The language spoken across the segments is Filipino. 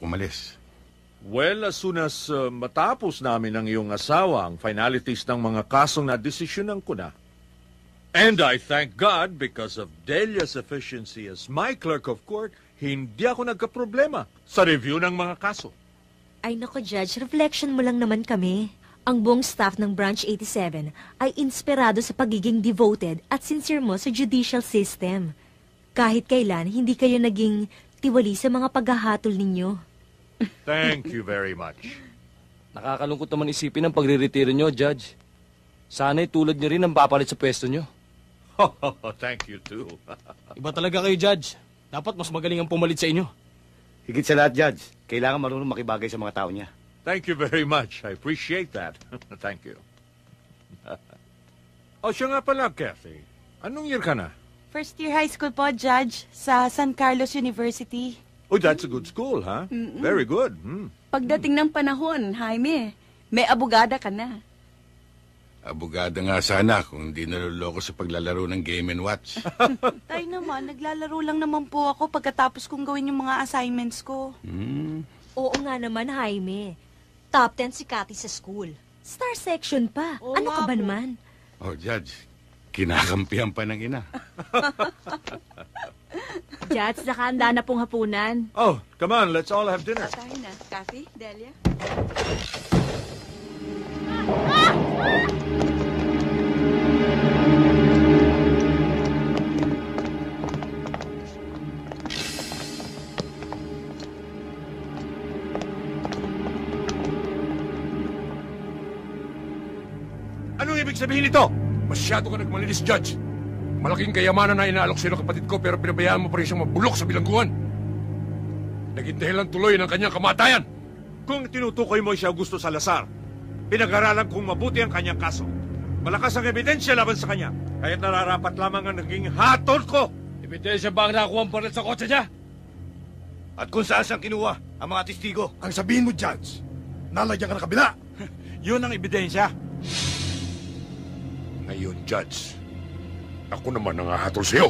umalis? Well, as soon as matapos namin ang iyong asawa ang finalities ng mga kasong na-desisyonan ko na. And I thank God because of Delia's efficiency as my clerk of court, hindi ako nagkaproblema sa review ng mga kaso. Ay nako, Judge, reflection mo lang naman kami. Ang buong staff ng Branch 87 ay inspirado sa pagiging devoted at sincere mo sa judicial system. Kahit kailan, hindi kayo naging tiwali sa mga paghahatol ninyo. Thank you very much. Nakakalungkot naman isipin ang pagre-retiro nyo, Judge. Sana'y tulad nyo rin ang papalit sa pwesto nyo. Thank you too. Iba talaga kayo, Judge. Dapat mas magaling ang pumalit sa inyo. Higit sa lahat, Judge, kailangan marunong makibagay sa mga tao niya. Thank you very much. I appreciate that. Thank you. Siya nga pala, Kathy. Anong year ka na? First year high school po, Judge, sa San Carlos University. Oh, that's a good school, huh? Very good. Pagdating ng panahon, Jaime, may abogada ka na. Abogada nga sana kung hindi naluloko sa paglalaro ng Game & Watch. Tay naman, naglalaro lang naman po ako pagkatapos kong gawin yung mga assignments ko. Oo nga naman, Jaime. Top 10 si Cathy sa school. Star section pa. Oo Ano ka nga ba po. naman? Oh, Judge, kinakampihan pa ng ina. Judge, nakahanda na pong hapunan. Oh, come on, let's all have dinner. Tayo na. Kathy, Delia. Anong ibig sabihin nito? Masyado ka nagmalinis, Judge. Malaking kayamanan na inaalok sa'yo ng kapatid ko pero pinabayaan mo pa rin siyang mabulok sa bilangguan. Naging dahilan tuloy ng kanyang kamatayan. Kung tinutukoy mo siya Augusto Salazar, pinag-aralan kong mabuti ang kanyang kaso. Malakas ang ebidensya laban sa kanya. Kaya't nararapat lamang ang naging hatol ko. Ebidensya ba ang nakuha ang baril sa kotse niya? At kung saan siyang kinuha ang mga testigo. Ang sabihin mo, Judge, nalagyan ka ng kabila. Yun ang ebidensya. Ngayon, Judge, ako naman ang hahatol sa'yo.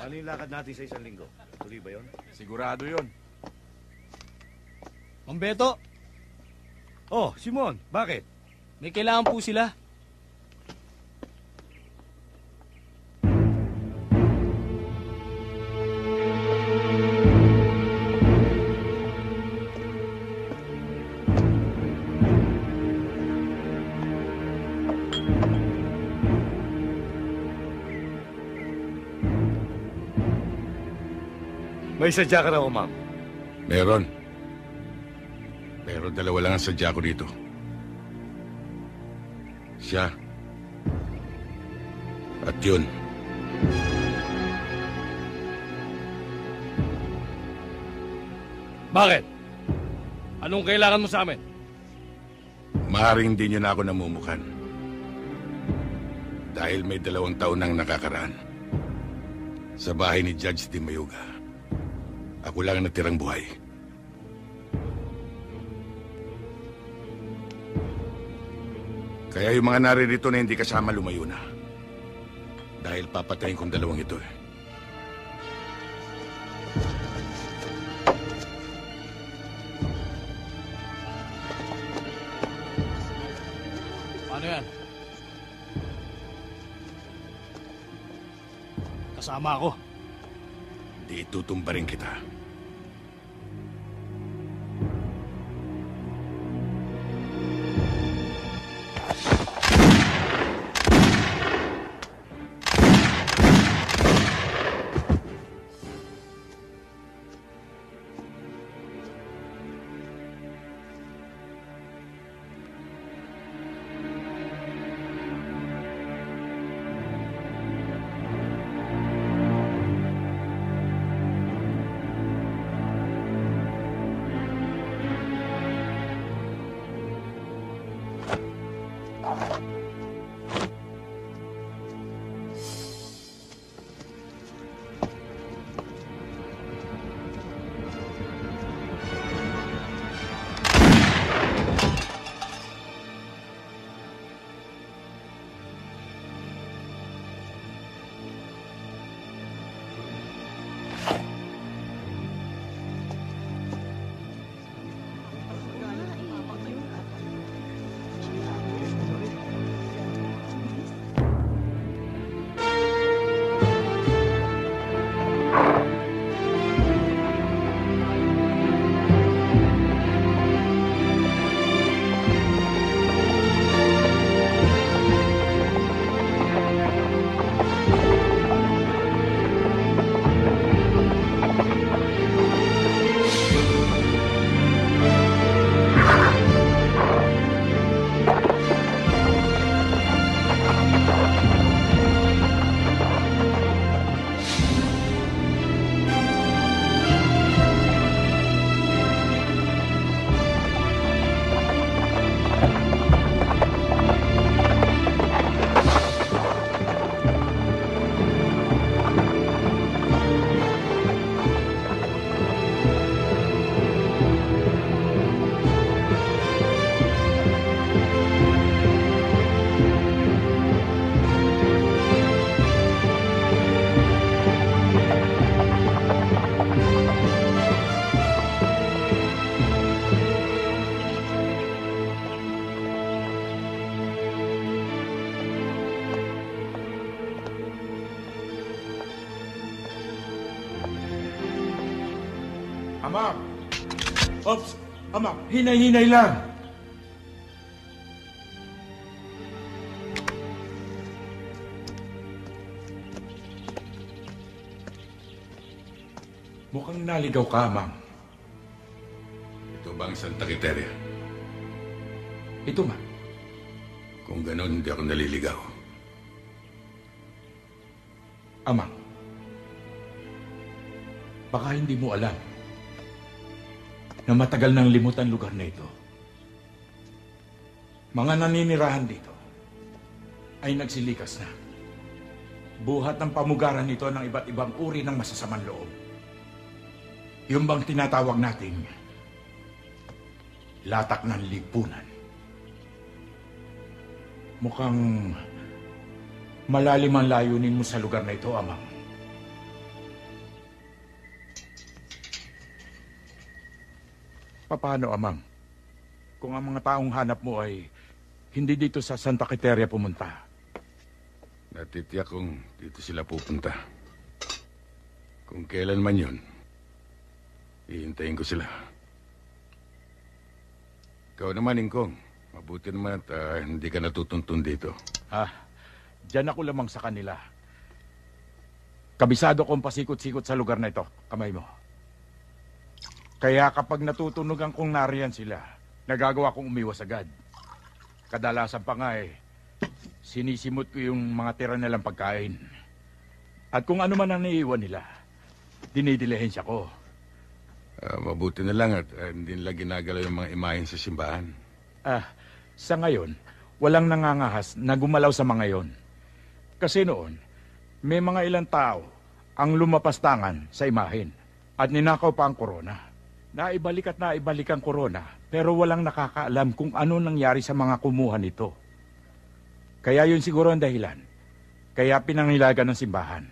Ano yung lakad natin sa isang linggo? Tuloy ba yun? Sigurado yun. Mang Beto, Oh, Simon, bakit? may kailangan po sila. May sadya ka raw, ma'am. Meron. Pero dalawa lang ang sadya ko dito. Siya. At yun. Bakit? Anong kailangan mo sa amin? Maaaring hindi niyo na ako namumukan. Dahil may 2 taon nang nakakaraan. Sa bahay ni Judge Di Mayuga. Ako lang ang natirang buhay. Kaya yung mga naririto na hindi kasama lumayo na. Dahil papatayin kong dalawang ito eh. Ano yan? Kasama ako. Di itutumba rin kita. Ama! Ops! Ama, hinay-hinay lang! Mukhang naligaw ka, Amang. Ito ba ang Santa Quiteria? Ito nga. Kung ganon, hindi ako naliligaw. Amang, baka hindi mo alam na matagal nang limot ang lugar na ito. Mga naninirahan dito ay nagsilikas na. Buhat ng pamugaran nito ng iba't ibang uri ng masasamang loob. Yung bang tinatawag nating latak ng lipunan. Mukhang malalim ang layunin mo sa lugar na ito, Amang. Paano, Amang? Kung ang mga taong hanap mo ay hindi dito sa Santa Quiteria pumunta? Natitiyak kong dito sila pupunta. Kung kailan man yun, hihintayin ko sila. Ikaw naman, Ingkong. Mabuti naman at hindi ka natutuntun dito. Diyan ako lamang sa kanila. Kabisado kong pasikot-sikot sa lugar na ito. Kamay mo. Kaya kapag natutunog ang kung nariyan sila, nagagawa kong umiwas agad. Kadalasan pa nga sinisimot ko yung mga tira nilang pagkain. At kung ano man ang naiiwan nila, dinidilihensya ko. Mabuti na lang at hindi nila ginagalaw yung mga imahen sa simbahan. Sa ngayon, walang nangangahas na gumalaw sa mga yon. Kasi noon, may mga ilang tao ang lumapastangan sa imahen at ninakaw pa ang korona. Naibalik at naibalik ang korona, pero walang nakakaalam kung ano nangyari sa mga kumuha nito. Kaya yun siguro ang dahilan. Kaya pinangilagan ng simbahan.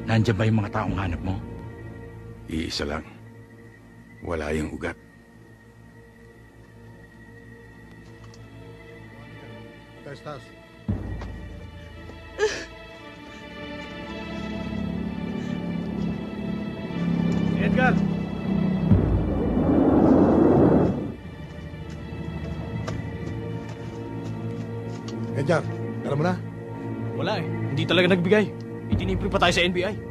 Nandiyan ba yung mga taong hanap mo? Iisa lang. Wala yung ugat. Estás? Edgar! Edgar, alam mo na? Wala eh. Hindi talaga nagbigay. Itinipri pa tayo sa NBI.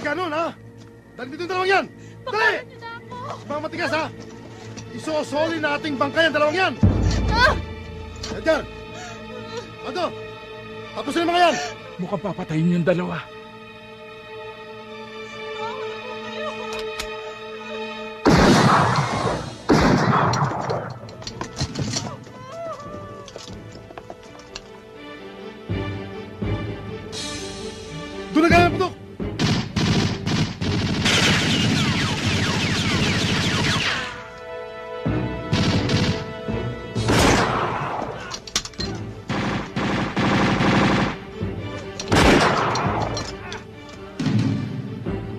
Ganun ha? Dali dito yung dalawang yan! Dali! Mga matigas ha! Isosoli nating bangkay ang dalawang yan! Edgar! Ado! Tapos na yung mga yan! Mukhang papatayin yung dalawa. Doon na kaya ang putok!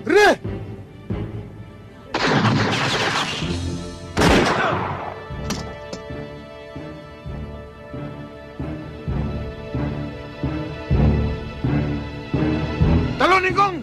Rene! Talonin kong!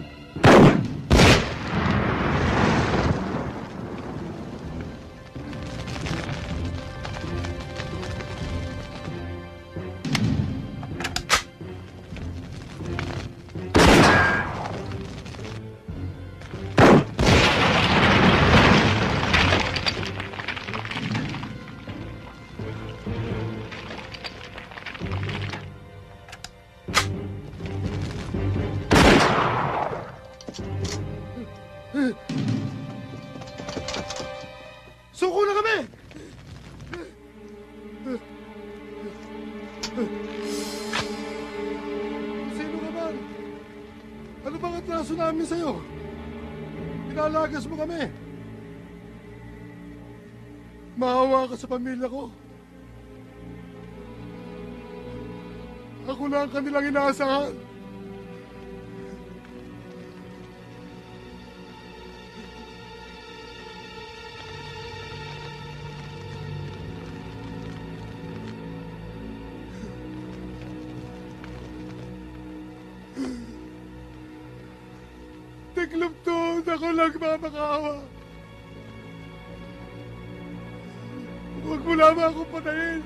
Suko na kami! Sino ka man? Ano bang atraso namin sa'yo? Pinalagas mo kami. Maawa ka sa pamilya ko. Ako lang ang kanilang inaasahan. Naglumtod ako lang mamakaawa. Huwag mo lamang akong patayin.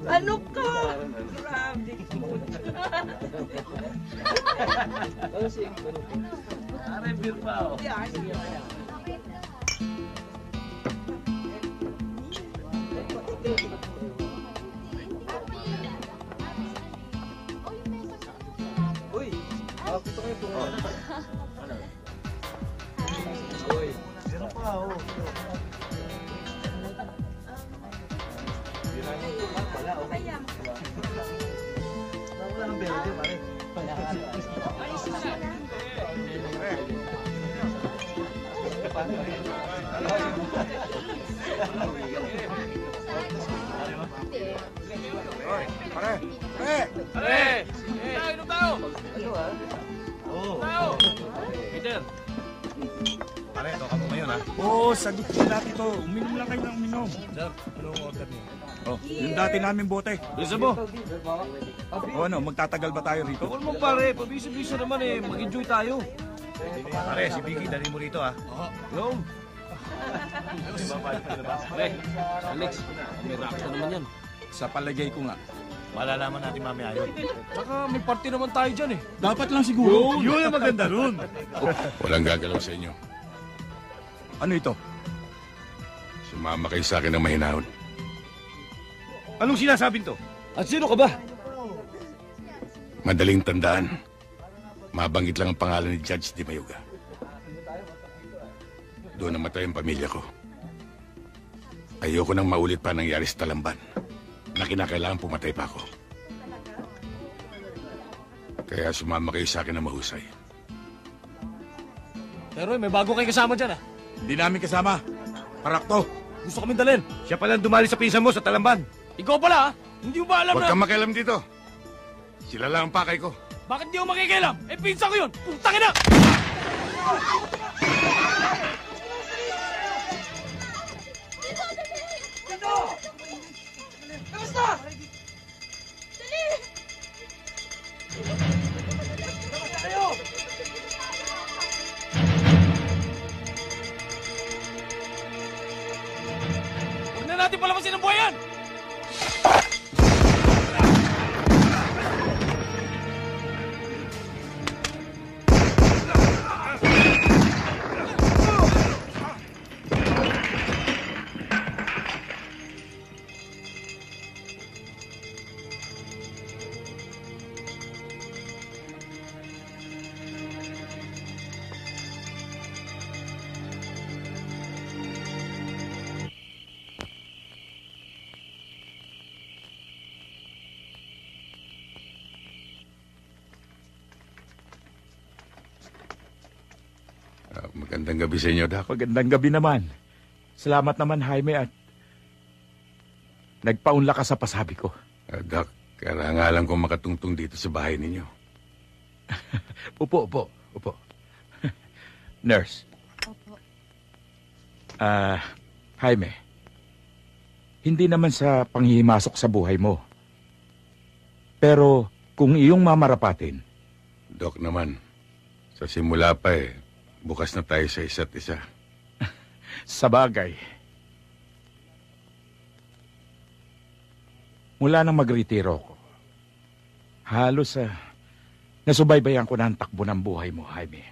Ano ka? Grabe. Pare, ito ka mo ngayon, ha? Oo, sagot ko dati to. Uminom lang kayo ng uminom. Sir, anong order niyo? Oh, yung dati namin bote. Bisa mo? O ano, magtatagal ba tayo rito? Huwag mo pare, pabisa-bisa naman eh. Mag-enjoy tayo. Pare, si Vicky, dali mo rito, ha? Yo! Pare, Alex, may reaction naman yan. Sa palagay ko nga. Malalaman natin mamaya yun. Tsaka may party naman tayo dyan eh. Dapat lang siguro. Yun ang maganda ron. Walang gagalaw sa inyo. Ano ito? Sumama kayo sa akin ng mahinahon. Anong sinasabing to? At sino ka ba? Madaling tandaan. Mabanggit lang ang pangalan ni Judge Di Mayuga. Doon namatay ang pamilya ko. Ayoko nang maulit pa nangyari sa Talamban na kinakailangan pumatay pa ako. Kaya sumama kayo sa akin na mahusay. Pero may bago kayong kasama dyan ah. Hindi namin kasama. Parakto. Gusto kami dalhin. Siya palang dumali sa pinsan mo sa Talamban. Ikaw pala ah. Hindi mo ba alam Huwag na? kang makialam dito. Sila lang ang pakay ko. Bakit di mo makikialam? Eh pinsa ko yun. Putangin na! Huwag na natin palabasin ang buhay yan! Magandang gabi sa inyo, Doc. Magandang gabi naman. Salamat naman, Jaime, at nagpaunla ka sa pasabi ko. Doc, karangalan kong makatungtong dito sa bahay ninyo. Upo. Nurse. Opo. Jaime, hindi naman sa panghihimasok sa buhay mo. Pero kung iyong mamarapatin... Doc naman, sa simula pa bukas na tayo sa isa't isa. Sa bagay. Mula nang magretiro ko, halos nasubaybayan ko na ang takbo ng buhay mo, Jaime.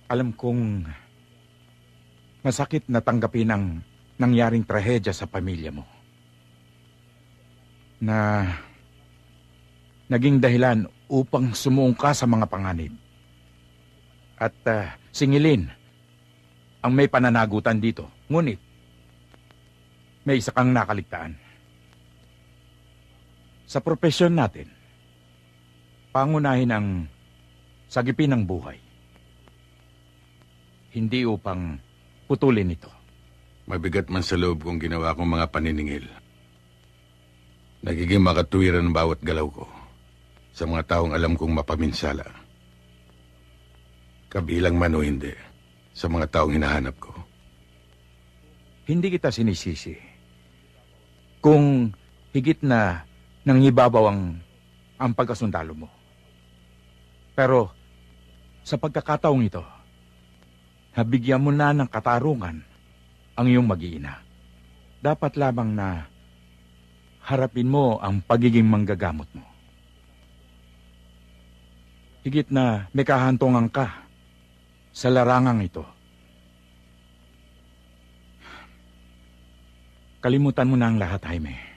Alam kong masakit na tanggapin ang nangyaring trahedya sa pamilya mo. Na naging dahilan upang sumuong ka sa mga panganib. At singilin ang may pananagutan dito. Ngunit, may isa kang nakaligtaan. Sa propesyon natin, pangunahin ang sagipin ng buhay. Hindi upang putulin ito. Mabigat man sa loob kong ginawa kong mga paniningil. Nagiging makatuwiran ang bawat galaw ko sa mga taong alam kong mapaminsala. Kabilang man o hindi, sa mga taong hinahanap ko. Hindi kita sinisisi. Kung higit na nangibabaw ang pagkasundalo mo. Pero sa pagkakataong ito, nabigyan mo na ng katarungan ang iyong mag-iina. Dapat lamang na harapin mo ang pagiging manggagamot mo. Higit na may kahantungan ka sa larangang ito. Kalimutan mo na ang lahat, Jaime.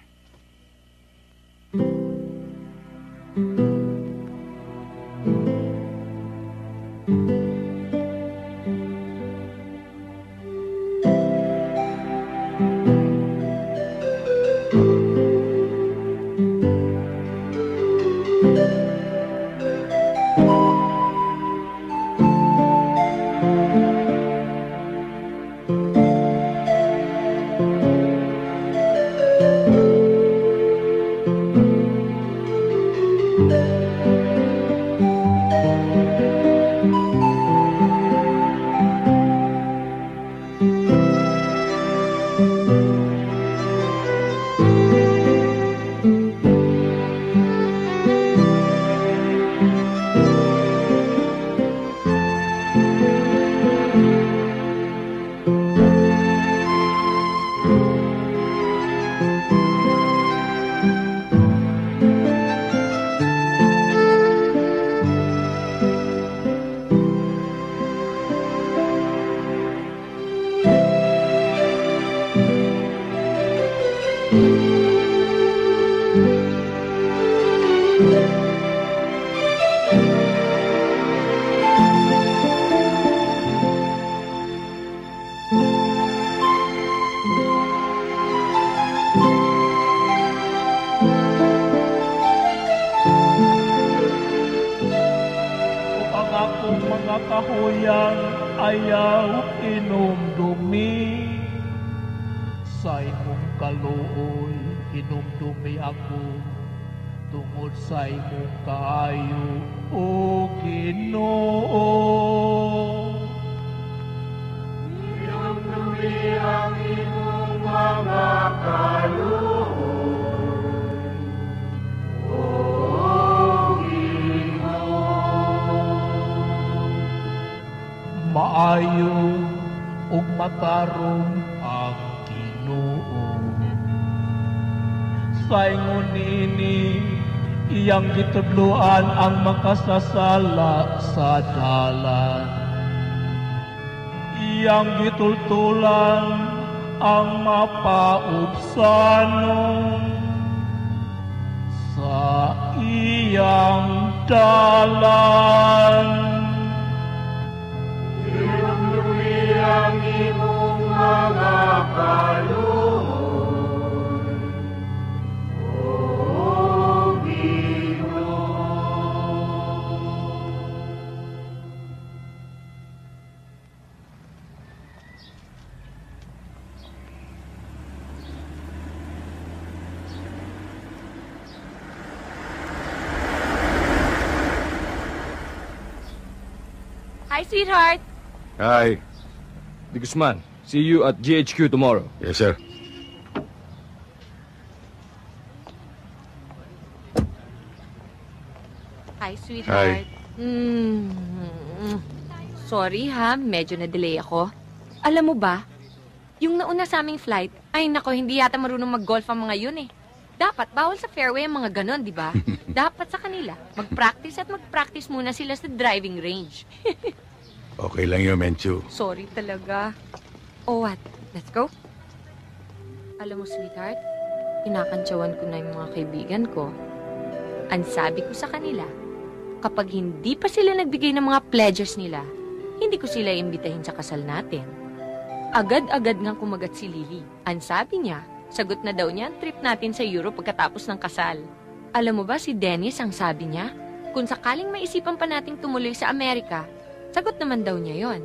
Kahuyang ayaw inumdumi sa imong kaluoy inumdumi ako tungod sa imong kaayo o Ginoo. Inumdumi ang imong mga kaluoy maayo ug matarong ang Ginoo. Sa ingon nini iyang gitudloan ang makasasala sa dalan. Iyang gitultulan ang mapaubsanon sa iyang dalan. Ang imong mga kaluoy, O Ginoo. Hi, sweetheart. Hi. De Guzman, see you at GHQ tomorrow. Yes, sir. Hi, sweetheart. Hi. Sorry ha, medyo na-delay ako. Alam mo ba, yung nauna sa aming flight, ay nako, hindi yata marunong mag-golf ang mga yun eh. Dapat, bawal sa fairway ang mga ganon, di ba? Dapat sa kanila, mag-practice muna sila sa driving range. Okay lang yun, Menchu. Sorry talaga. Oh, what? Let's go? Alam mo, sweetheart, kinakantsawan ko na yung mga kaibigan ko. Ang sabi ko sa kanila, kapag hindi pa sila nagbigay ng mga pledges nila, hindi ko sila imbitahin sa kasal natin. Agad-agad nga kumagat si Lily. Ang sabi niya, sagot na daw niya ang trip natin sa Europe pagkatapos ng kasal. Alam mo ba si Dennis ang sabi niya? Kung sakaling maisipan pa nating tumuloy sa Amerika, sagot naman daw niya yon.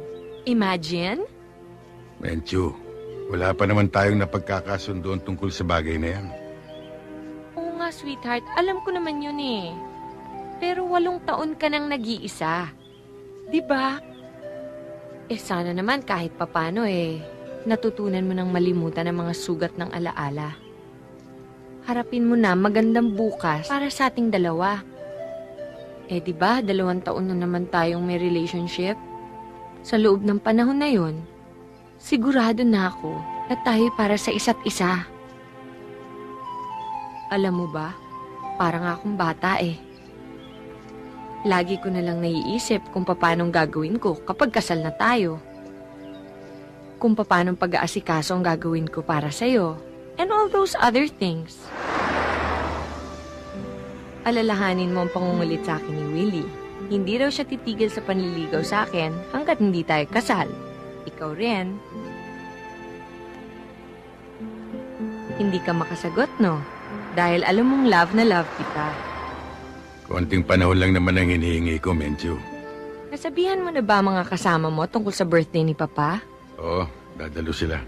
Imagine? Menchu, wala pa naman tayong napagkakasundoan tungkol sa bagay na yan. Oo nga, sweetheart. Alam ko naman yun eh. Pero 8 taon ka nang nag-iisa. Diba? Sana naman kahit papano natutunan mo nang malimutan ang mga sugat ng alaala. Harapin mo na magandang bukas para sa ating dalawa. Diba, 2 taon na naman tayong may relationship? Sa loob ng panahon na yon, sigurado na ako na tayo para sa isa't isa. Alam mo ba, parang akong bata eh. Lagi ko na lang naiisip kung paanong gagawin ko kapag kasal na tayo. Kung paanong pag-aasikaso ang gagawin ko para sa'yo. And all those other things. Alalahanin mo ang pangungulit sa akin ni Willie. Hindi raw siya titigil sa panliligaw sa akin hanggat hindi tayo kasal. Ikaw rin. Hindi ka makasagot, no? Dahil alam mong love na love kita. Konting panahon lang naman ang hinihingi ko, Menchu. Nasabihan mo na ba mga kasama mo tungkol sa birthday ni Papa? Oo, dadalo sila.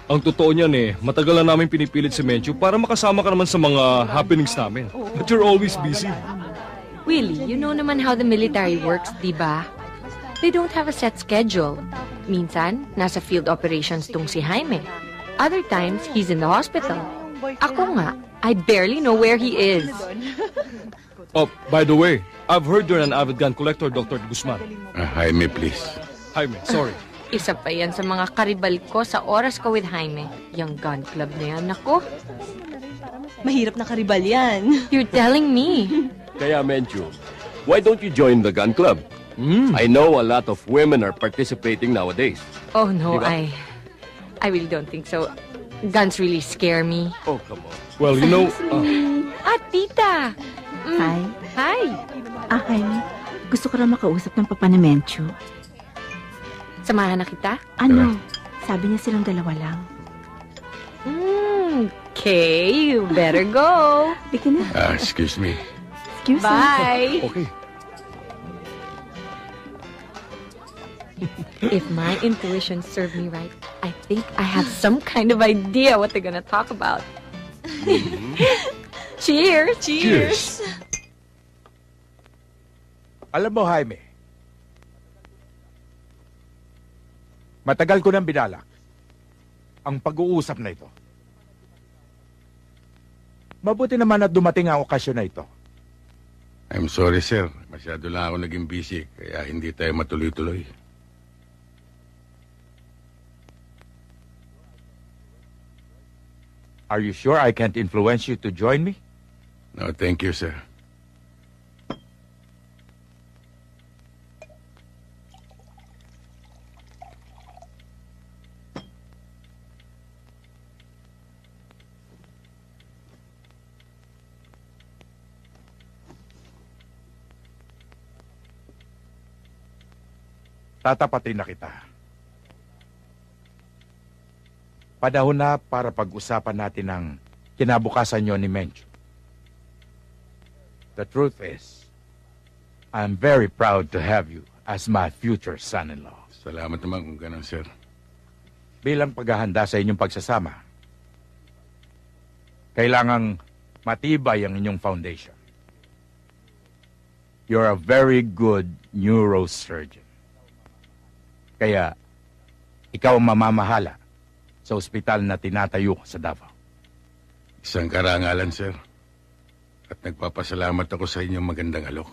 Ang totoo niyan eh, matagal na namin pinipilit si Menchu para makasama ka naman sa mga happenings namin. But you're always busy. Willie, you know naman how the military works, di ba? They don't have a set schedule. Minsan, nasa field operations tong si Jaime. Other times, he's in the hospital. Ako nga, I barely know where he is. Oh, by the way, I've heard you're an avid gun collector, Dr. Guzman. Jaime, please. Jaime, sorry. Isa pa yan sa mga karibal ko sa oras ko with Jaime. Yung gun club na yan, ako. Mahirap na karibal yan. You're telling me. Kaya, Menchu, why don't you join the gun club? I know a lot of women are participating nowadays. Oh no, Diba? I really don't think so. Guns really scare me. Oh, come on. Well, you know... Tita! Hi. Hi! Jaime, gusto ko na makausap ng Papa ni Menchu. Samahan na kita? Ano? Sabi niya silang dalawa lang. Okay, you better go. Biki na. Excuse me. Excuse me. Bye. Okay. If my intuition served me right, I think I have some kind of idea what they're gonna talk about. Cheers! Cheers! Alam mo, Jaime, matagal ko nang binalak ang pag-uusap na ito. Mabuti naman at dumating ang okasyon na ito. I'm sorry, sir. Masyado lang ako naging busy, kaya hindi tayo matuloy-tuloy. Are you sure I can't influence you to join me? No, thank you, sir. Tatapatin na kita. Panahon na para pag-usapan natin ang kinabukasan niyo ni Menchu. The truth is, I'm very proud to have you as my future son-in-law. Salamat naman kung ganun, sir. Bilang paghahanda sa inyong pagsasama, kailangang matibay ang inyong foundation. You're a very good neurosurgeon. Kaya, ikaw ang mamamahala sa ospital na tinatayo sa Davao. Isang karangalan, sir. At nagpapasalamat ako sa inyong magandang alok.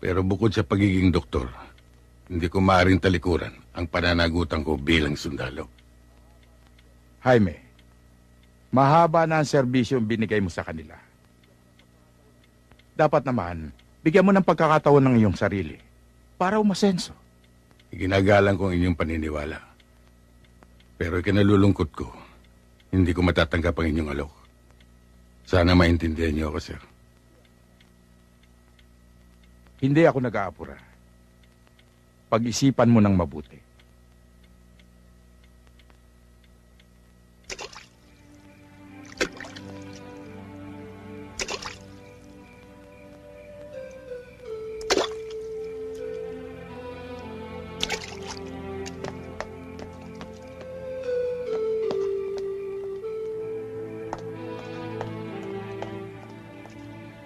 Pero bukod sa pagiging doktor, hindi ko maaaring talikuran ang pananagutan ko bilang sundalo. Jaime, mahaba na ang serbisyong binigay mo sa kanila. Dapat naman, bigyan mo ng pagkakataon ng iyong sarili para umasenso. Ginagalang ko ang inyong paniniwala. Pero ikinalulungkot ko, hindi ko matatanggap ang inyong alok. Sana maintindihan niyo ako, sir. Hindi ako nag-aapura. Pag-isipan mo ng mabuti.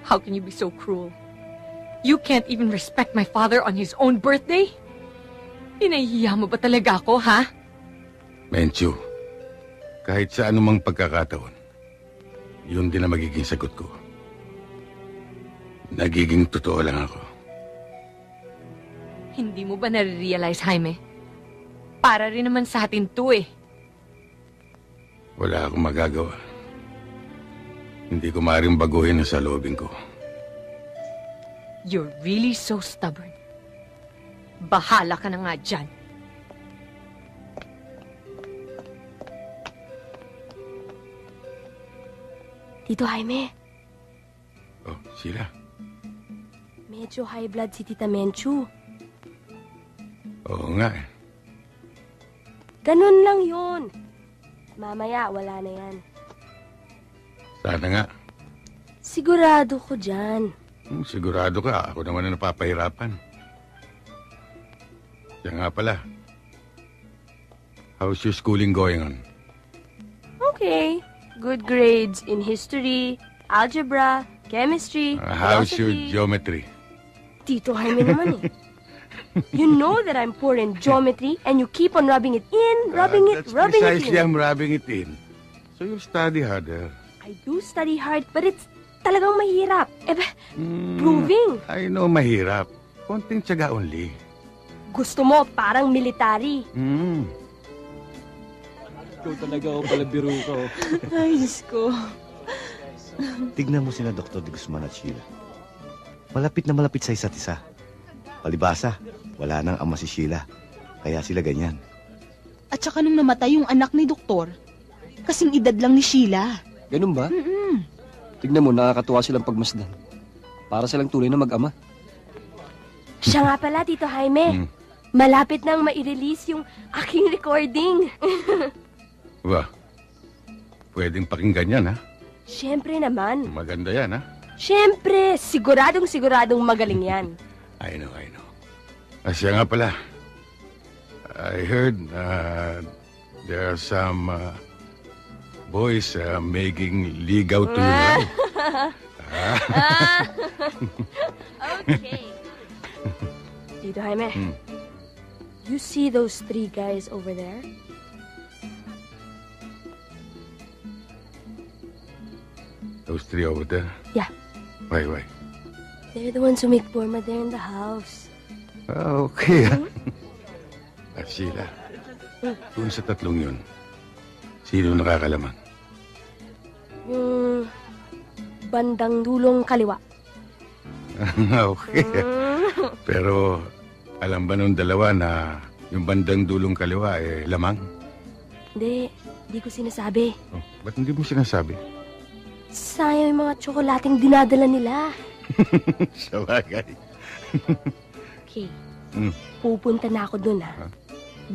How can you be so cruel? You can't even respect my father on his own birthday? Pinahihiya mo ba talaga ako, ha? Menchu, kahit sa anumang pagkakataon, yun din ang magiging sagot ko. Nagiging totoo lang ako. Hindi mo ba nare-realize, Jaime? Para rin naman sa atin to eh. Wala akong magagawa. Hindi ko maaaring baguhin ang saloobin ko. You're really so stubborn. Bahala ka na nga dyan. Tito Jaime, Oh, sila. medyo high blood si Tita Menchu. Oo nga eh. Ganun lang yun. Mamaya, wala na yan. Sana nga. Sigurado ko dyan. Sigurado ka, ako naman ang napapahirapan. Siya nga pala. How's your schooling going on? Okay. Good grades in history, algebra, chemistry, How's your philosophy. geometry? Tito Jaime naman eh. You know that I'm poor in geometry and you keep on rubbing it in, rubbing it Precisely, in. I'm rubbing it in. So you'll study harder. I do study hard, but it's talagang mahirap. Proving. I know, mahirap. Konting tiyaga only. Gusto mo parang military. Ikaw talaga ako pala biro ka. Ay, Diyos ko. Tignan mo sina Dr. de Guzman at Sheila. Malapit na malapit sa isa't isa. Palibasa, wala nang ama si Sheila. Kaya sila ganyan. At saka nung namatay yung anak ni Doktor, kasing edad lang ni Sheila. Ganun ba? Tignan mo, nakakatuwa silang pagmasdan. Para silang tunay na mag-ama. Siya nga pala, Tito Jaime. Malapit nang mai-release yung aking recording. Ba, pwedeng pakinggan yan, ha? Siyempre naman. Maganda yan, ha? Siyempre, siguradong magaling yan. I know. Siya nga pala. I heard there are some boys making ligaw to you. Okay. Tito Jaime, you see those 3 guys over there? Those 3 over there? Yeah. Why? They're the ones who make Burma there in the house. Okay. Sheila, dun sa 3 yun, sino nakakalaman? Yung bandang dulong kaliwa. Okay. Pero alam ba nung 2 na yung bandang dulong kaliwa lamang? Hindi ko sinasabi. Oh, ba't hindi mo sinasabi? Sayang yung mga tsokolating dinadala nila. Sabagay. Okay. Pupunta na ako dun, ha?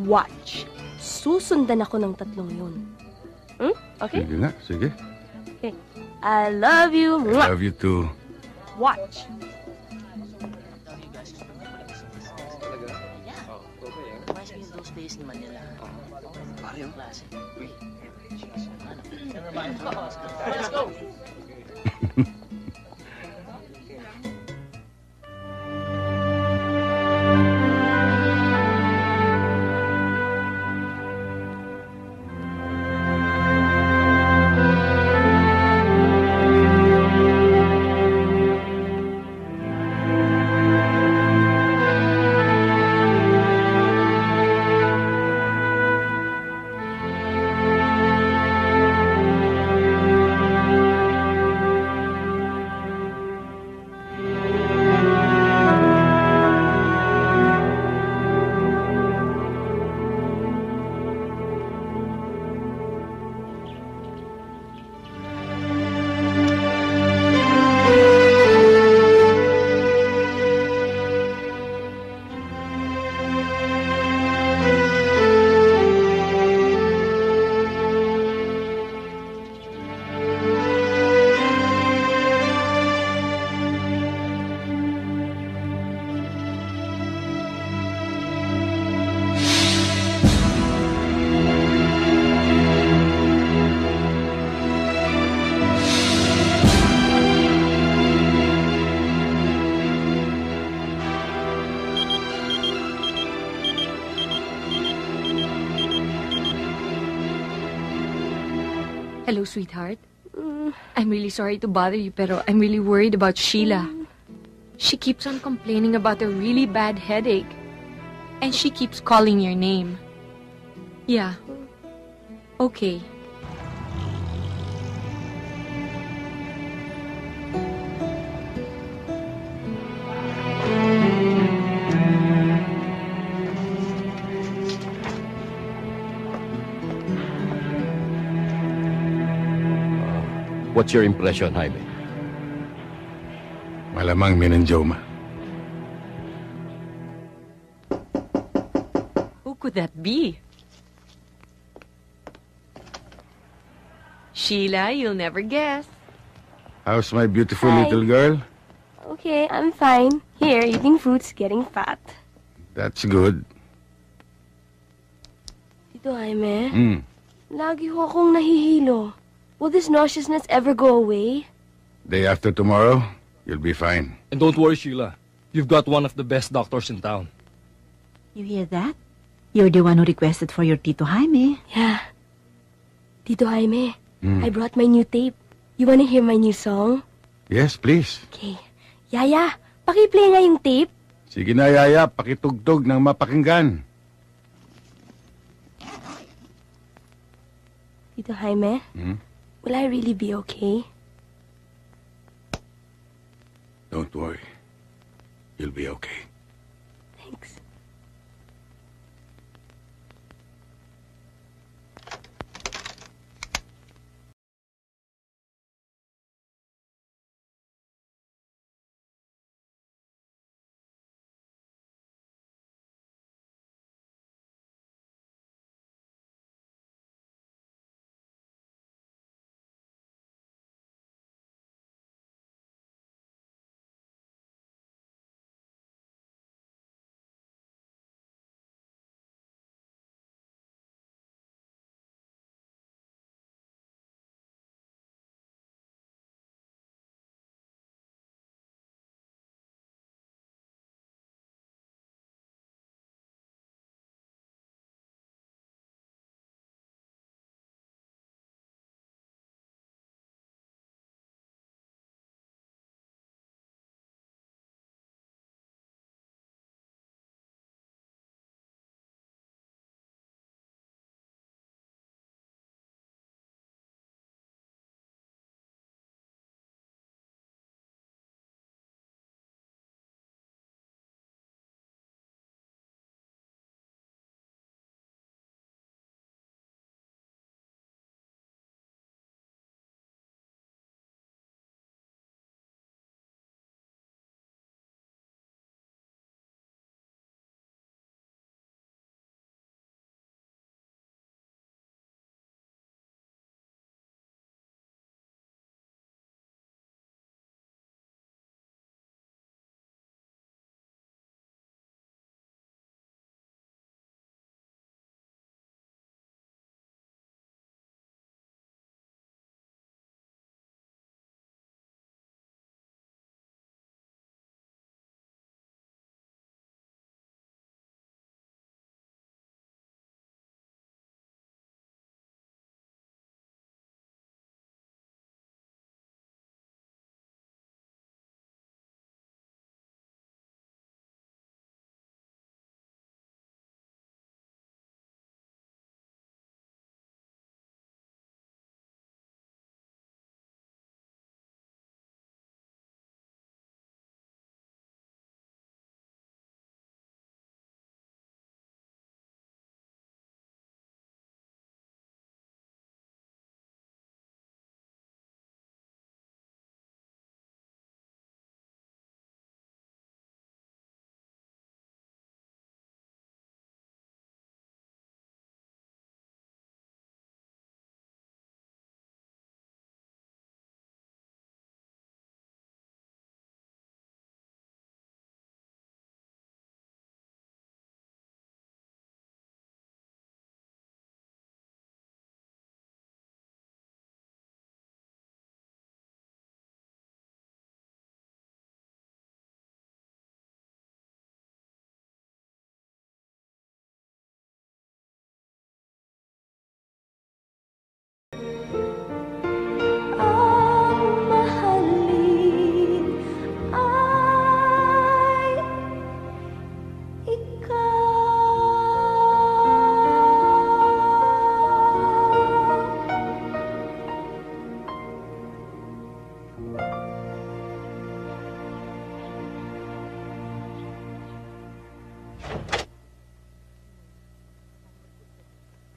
Watch. Susundan ako ng 3 yun. Okay? Sige nga, sige. Okay. I love you. I love you too. Watch. Those days ni Manila. Pare yung klase. Let's go! Hello, sweetheart. I'm really sorry to bother you, pero I'm really worried about Sheila. She keeps on complaining about a really bad headache. And she keeps calling your name. Yeah. Okay. What's your impression, Jaime? Malamang meningioma. Who could that be? Sheila, you'll never guess. How's my beautiful Hi. little girl? Okay, I'm fine. Here, eating fruits, getting fat. That's good. Tito Jaime, Hmm. lagi ho akong nahihilo. Will this nauseousness ever go away? Day after tomorrow, you'll be fine. And don't worry, Sheila. You've got one of the best doctors in town. You hear that? You're the one who requested for your Tito Jaime. Yeah. Tito Jaime, Hmm. I brought my new tape. You wanna hear my new song? Yes, please. Okay. Yaya, pakiplay nga yung tape. Sige na, Yaya. Pakitugtog ng mapakinggan. Tito Jaime, Hmm? will I really be okay? Don't worry. You'll be okay. Thanks.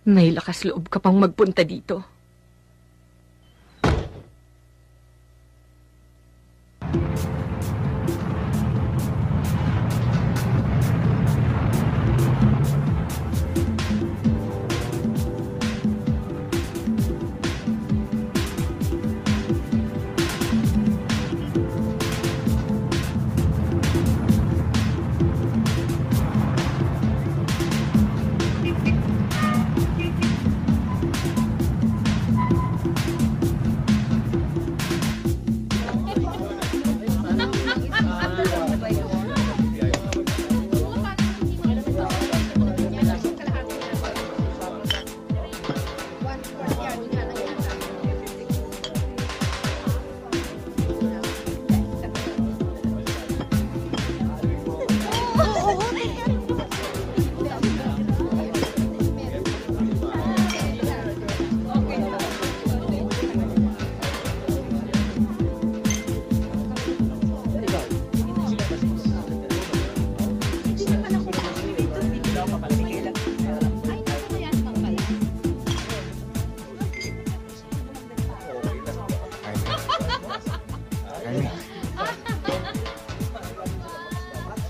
May lakas loob ka pang magpunta dito.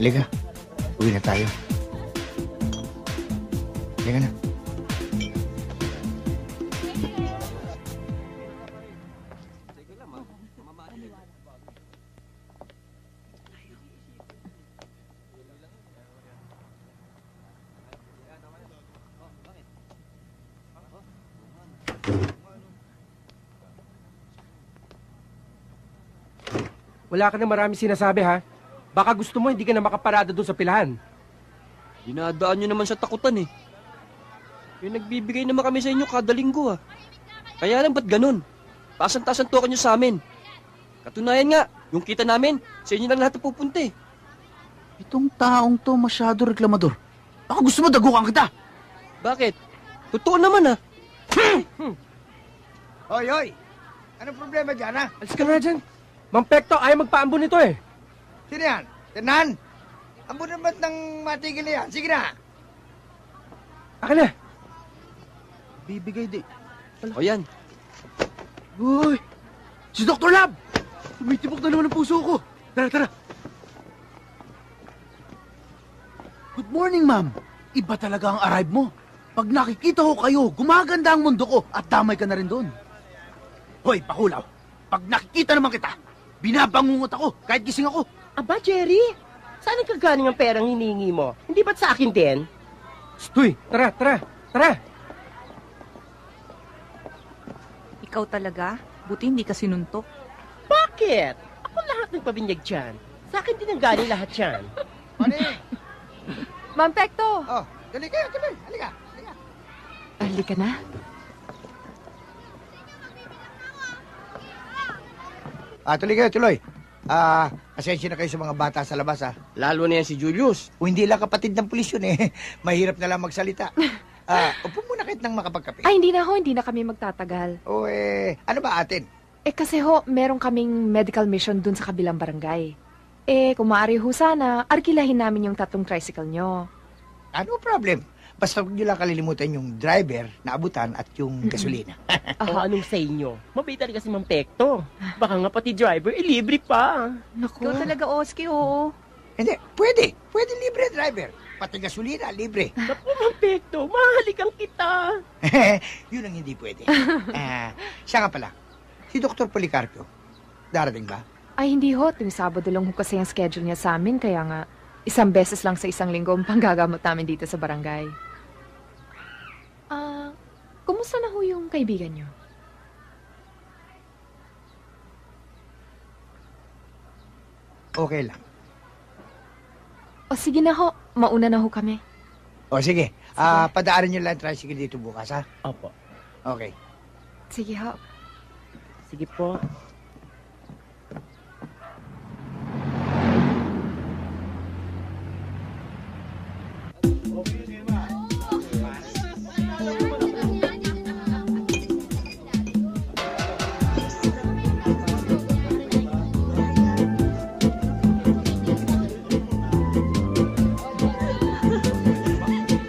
Halika, uwi na tayo. Halika na. Wala ka na marami sinasabi, ha? Baka gusto mo hindi ka na makaparada doon sa pilahan. Dinadaan nyo naman sa takutan eh. Yung nagbibigay naman kami sa inyo kada linggo ah. Kaya lang ba't ganun? Tasan-tasan token nyo sa amin. Katunayan nga, yung kita namin, sa inyo lang lahat na pupunta eh. Itong taong to masyado reklamador. Baka gusto mo dagukan kita. Bakit? Totoo naman ah. Hoy, hoy! Anong problema dyan, ha? Alis ka na dyan. Mang Pekto, ayaw magpaambon nito eh. Sino yan? Tanan? Ambon naman ng matigil na yan. Sige na. Akin na. Bibigay di. O yan. Uy! Si Dr. Lab! Tumitibok na naman ang puso ko. Tara, tara. Good morning, ma'am. Iba talaga ang arrive mo. Pag nakikita ko kayo, gumaganda ang mundo ko at damay ka na rin doon. Hoy, pakulaw. Pag nakikita naman kita, binabangungot ako kahit gising ako. Aba, Jerry, saan ang kagaling ang perang hinihingi mo? Hindi ba't sa akin din? Stoy, tara, tara, tara. Ikaw talaga? Buti hindi ka sinuntok. Bakit? Ako lahat ng pabinyag dyan. Sa akin din ang galing lahat yan. Ma'am Pekto! Oh, dali kayo, tuloy. Halika, halika. Halika na. Tuloy kayo, tuloy. Asensya na kayo sa mga bata sa labas, ha? Lalo na yan si Julius. O hindi lang kapatid ng pulis yun, eh. Mahirap na lang magsalita. Upo muna kahit nang makapagkape. Ay, hindi na ho. Hindi na kami magtatagal. O, ano ba atin? Kasi ho, meron kaming medical mission dun sa kabilang barangay. Kung maaari ho sana, arkilahin namin yung 3 tricycle nyo. Ano problem? Basta huwag nyo lang kalilimutan yung driver na abutan at yung gasolina. Anong sa inyo? Mabait talaga si Mang Pekto. Baka nga pati driver, libre pa. Naku. Ikaw talaga, Oski, oo. Hindi, pwede. Pwede libre driver. Pati gasolina, libre. Naku, Mang Pekto, mahalikan kita. Yun ang hindi pwede. Siya nga pala, si Dr. Policarpio, darating ba? Ay, hindi ho. Tuwing Sabado lang ho kasi ang schedule niya sa amin. Kaya nga, 1 beses lang sa 1 linggo ang panggagamot namin dito sa barangay. Kumusta na ho yung kaibigan niyo? Okay lang. O sige na ho. Mauna na ho kami. O sige. Padaarin nyo lang tricycle dito bukas, ha? Opo. Okay. Sige ho. Sige po.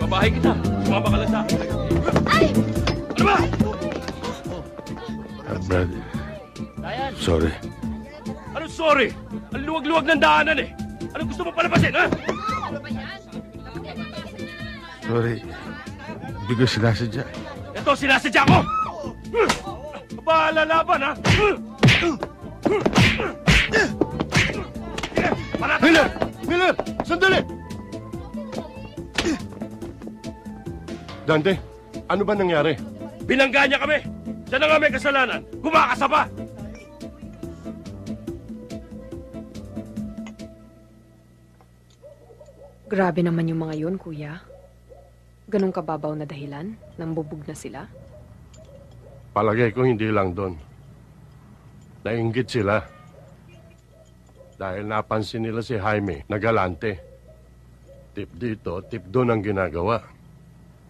Babahay kita. Sumama ka lang sa akin. Ay! Brad, sorry. Ano sorry? Ang luwag-luwag ng daanan eh. Anong gusto mo palabasin, ha? Sorry. Hindi ko sinasadya. Ito, sinasadya ko! Bahala laban, ha? Miller! Miller! Sandali! Dante, ano ba nangyari? Binangga niya kami! Siya na nga may kasalanan! Kumakasa pa! Grabe naman yung mga yun, kuya. Ganong kababaw na dahilan? Nambubog na sila? Palagay ko hindi lang doon. Nainggit sila. Dahil napansin nila si Jaime na galante. Tip dito, tip doon ang ginagawa.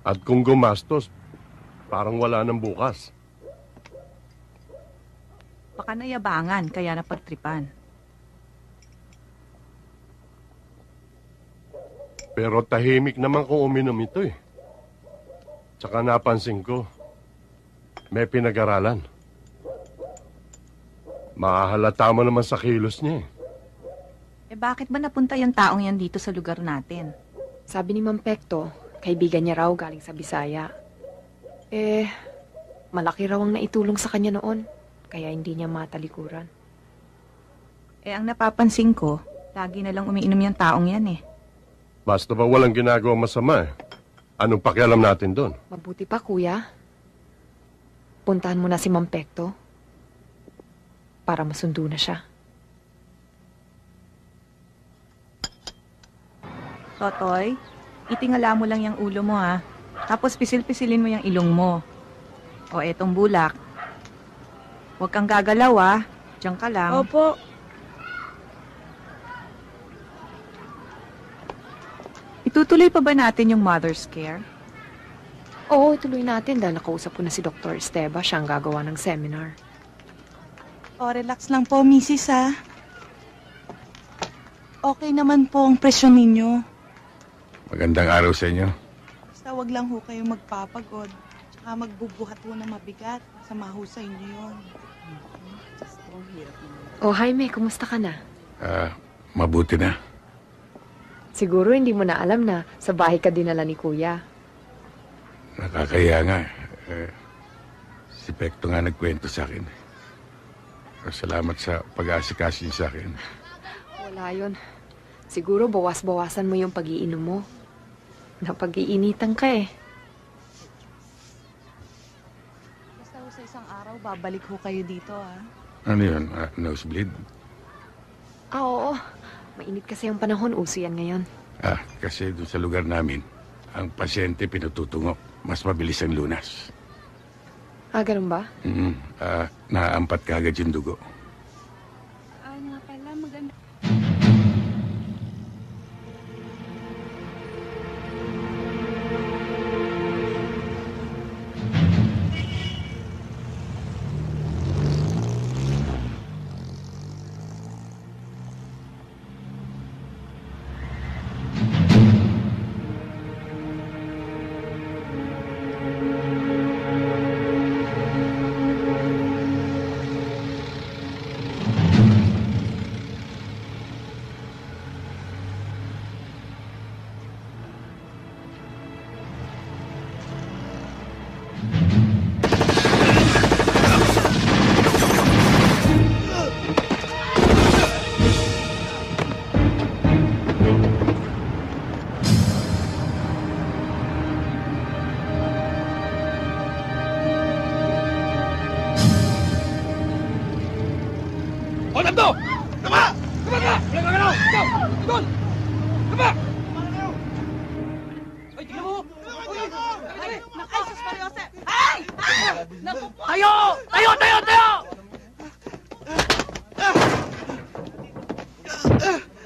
At kung gumastos, parang wala nang bukas. Baka nayabangan, kaya napagtripan. Pero tahimik naman kung uminom ito eh. Tsaka napansin ko, may pinag-aralan. Mahahalata mo naman sa kilos niya eh. Eh bakit ba napunta yung taong yan dito sa lugar natin? Sabi ni Mang Pekto, kaibigan niya raw galing sa Bisaya. Eh, malaki raw ang naitulong sa kanya noon, kaya hindi niya matalikuran. Eh ang napapansin ko, lagi na lang umiinom yung taong yan eh. Basta ba walang ginagawa masama eh? Anong pakialam natin doon? Mabuti pa, kuya. Puntahan mo na si Mang Pekto para masundo na siya. Totoy, itingala mo lang yung ulo mo ha. Tapos pisil-pisilin mo yung ilong mo. O etong bulak. Huwag kang gagalaw ha. Diyan ka lang. Opo. Itutuloy pa ba natin yung mother's care? Oo, ituloy natin dahil nakausap ko na si Dr. Esteba. Siya ang gagawa ng seminar. O, relax lang po, misis ha. Okay naman po ang presyon ninyo. Magandang araw sa inyo. Basta wag lang ho kayo magpapagod. Tsaka magbubuhat ho na mabigat. Masama ho sa inyo yun. Oh, Jaime, kumusta ka na? Mabuti na. Siguro hindi mo na alam na sa bahay ka dinala ni Kuya. Nakakaya nga. Si Pekto nga nagkwento sa akin. Salamat sa pag-aasikaso niyo sa akin. Wala yun. Siguro bawas-bawasan mo yung pag-iinom mo. Napag-iinitan ka eh. Basta ho sa isang araw, babalik ho kayo dito ha. Ano yun? Nosebleed? Oo. Mainit kasi ang panahon. Uso yan ngayon. Kasi doon sa lugar namin, ang pasyente pinututungo. Mas mabilis ang lunas. Ganun ba? Naampat ka agad yung dugo. Nga pala, maganda.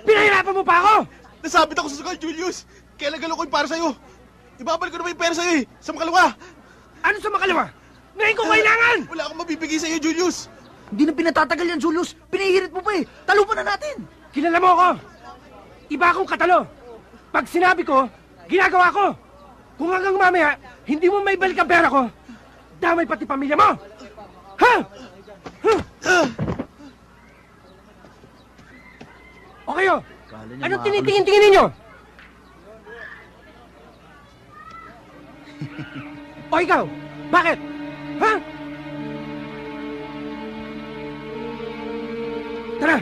Pinahirapan mo pa ako! Nasabit ako sa sugal, Julius! Kailan galo ko yung para sa'yo? Ibabalik ko naman yung pera sa'yo eh! Sa makalawa! Ano sa makalawa? Ngayon ko kailangan! Wala akong mabibigay sa'yo, Julius! Hindi na pinatatagal yan, Julius. Pinahirit mo pa eh. Talupan na natin. Kilala mo ako. Iba akong katalo. Pag sinabi ko, ginagawa ko. Kung hanggang mamaya, hindi mo may balik ang pera ko, damay pati pamilya mo. Ha? O kayo? Anong tinitingin-tingin ninyo? O ikaw? Bakit? Ha? Tara!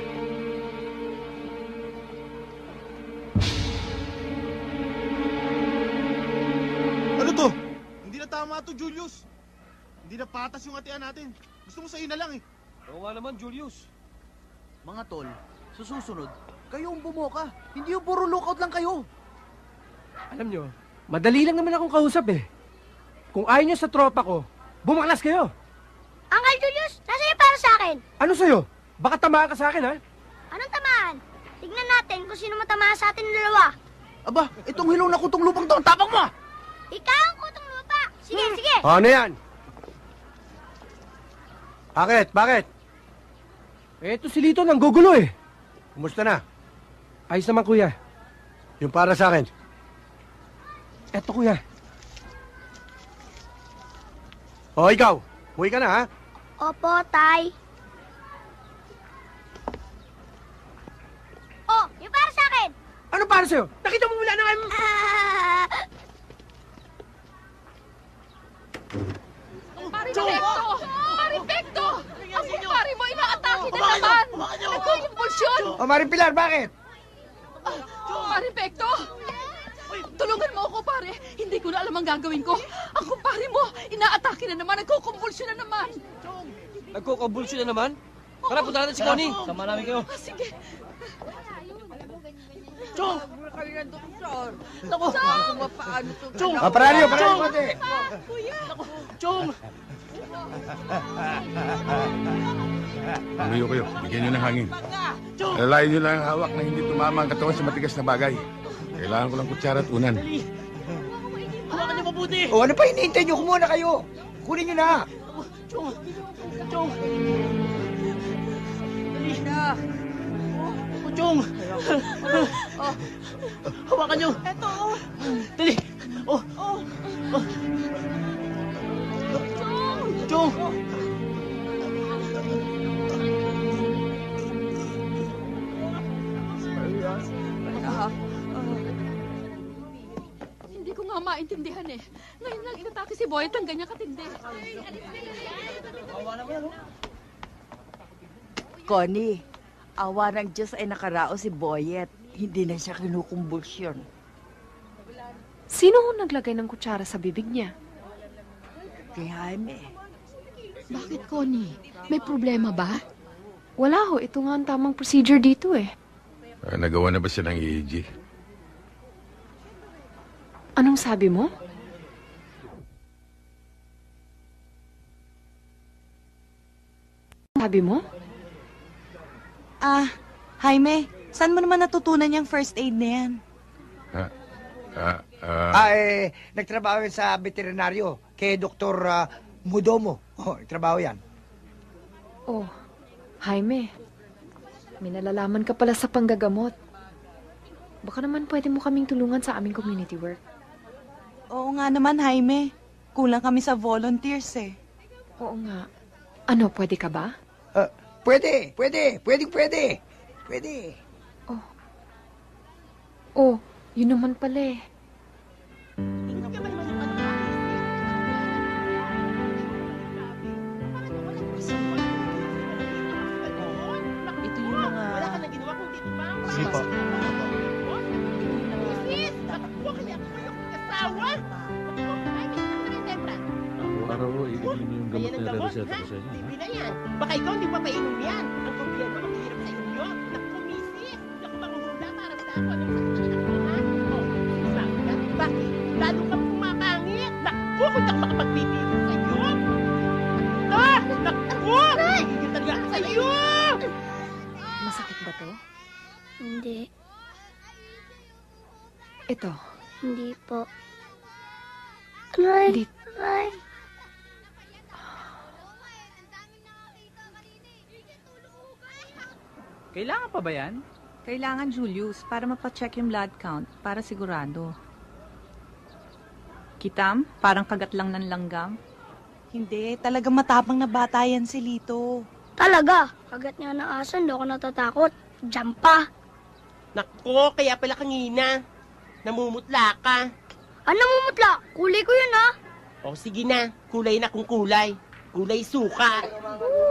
Ano to? Hindi na tama to, Julius. Hindi na patas yung atian natin. Gusto mo sa'yo na lang eh. Oo nga naman, Julius. Mga tol, sa susunod, kayo ang bumoka. Hindi yung puro lookout lang kayo. Alam nyo, madali lang naman akong kausap eh. Kung ayaw nyo sa tropa ko, bumaklas kayo. Uncle Julius, nasa iyo para sa akin? Ano sa'yo? Baka tamaan ka sa akin, ha? Anong tamaan? Tignan natin kung sino matamaan sa atin dalawa. Aba, itong hilaw na kutong lupang to, ang tapang mo! Ikaw ang kutong lupa. Sige, sige. O, ano yan? Bakit? Bakit? Eto si Lito nang gugulo eh. Kumusta na? Ayos naman, kuya. Yung para sa akin. Eto, kuya. O, ikaw. Uwi ka na, ha? Opo, tay. Oh, yung para sa akin. Ano para sa'yo? Nakita mo wala na kayo... Maripekto! Maripekto! Ang kumpare mo inaatake na naman! Nagkukumpulsyon! O, Maring Pilar, bakit? Maripekto! Tulungan mo ako, pare. Hindi ko na alam ang gagawin ko. Ang kumpare mo, inaatake na naman. Nagkukumpulsyon na naman. Nagkukumpulsyon na naman? Tara, punta natin si Connie. Sama namin kayo. Sige. Chong! Naku! Chong! Pararyo! Pararyo konti! Chong! Tumayo kayo. Bigyan nyo ng hangin. Alalayan nyo lang ang hawak na hindi tumama ang katawan sa matigas na bagay. Kailangan ko lang kutsara at unan. Hawakan niyo mabuti! O, ano pa hinihintay nyo? Kumuna kayo! Kunin nyo na! Chong! Chong! Dali na! Chong! Hawakan niyo! Eto! Dali! Oh! Oh! Chong! Hindi ko nga maintindihan eh. Ngayon lang inatake si Boyet ang ganyan katindi. Connie, awa ng Diyos ay nakarao si Boyet. Hindi na siya kinukumbulsyon. Sino ho naglagay ng kutsara sa bibig niya? Kay Jaime. Bakit, Connie? May problema ba? Wala ho. Ito nga ang tamang procedure dito eh. Nagawa na ba siya ng EEG? Anong sabi mo? Sabi mo? Jaime, saan mo naman natutunan yung first aid na yan? Nagtrabaho yun sa veterinaryo kay Dr. Mudomo. Oh, trabaho yan. Oh, Jaime. May nalalaman ka pala sa panggagamot. Baka naman pwede mo kaming tulungan sa aming community work. Oo nga naman, Jaime. Kulang kami sa volunteers eh. Oo nga. Ano, pwede ka ba? Pwede. Pwede. Oh, yun naman pala eh. Ito yung mga... Wala ka na ginawa kung dito ba? Sige po. Sis! Nakuha ka niya ako yung asawa! Araw-araw, iligin niyo yung gamot na re-reseta ko sa inyo. Hindi na yan. Baka ikaw hindi pa painom yan. Ang gobyerno maghihirap sa inyo. Naku, misis! Naku, manguhula para sa ako. Anong sakit na nakuha? Bakit? Lalo kang pumapangit. Naku, kung di ako makapagpipigil sa iyo. Naku! Pipigil talaga ako sa iyo! Masakit ba to? Hindi. Ito. Hindi po. Aray! Dito. Aray! Kailangan pa ba yan? Kailangan, Julius, para mapacheck yung blood count, para sigurado. Kitam, parang kagat lang ng langgam. Hindi, talagang matapang na bata yan si Lito. Talaga, kagat niya ng aso, hindi ako natatakot. Diyan pa. Nako, kaya pala kanina. Namumutla ka. Ano namumutla? Kulay ko yun, ha? O sige na, kulay na kung kulay. Kulay suka.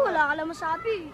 Wala ka lang masabi.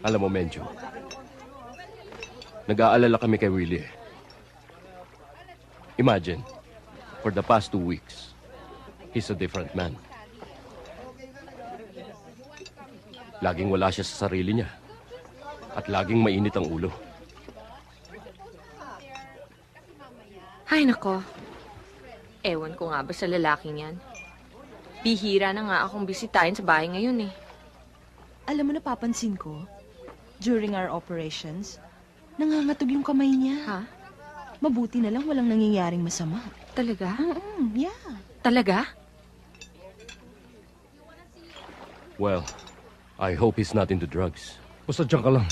Alam mo, Mencho, nag-aalala kami kay Willie. Imagine, for the past 2 weeks, he's a different man. Laging wala siya sa sarili niya. At laging mainit ang ulo. Ay, nako. Ewan ko nga ba sa lalaking yan. Bihira na nga akong bisitahin sa bahay ngayon eh. Alam mo, napapansin ko, during our operations, nangangatog yung kamay niya. Ha? Mabuti na lang walang nangyayaring masama. Talaga? Yeah. Talaga? Well, I hope he's not into drugs. Basta dyan ka lang.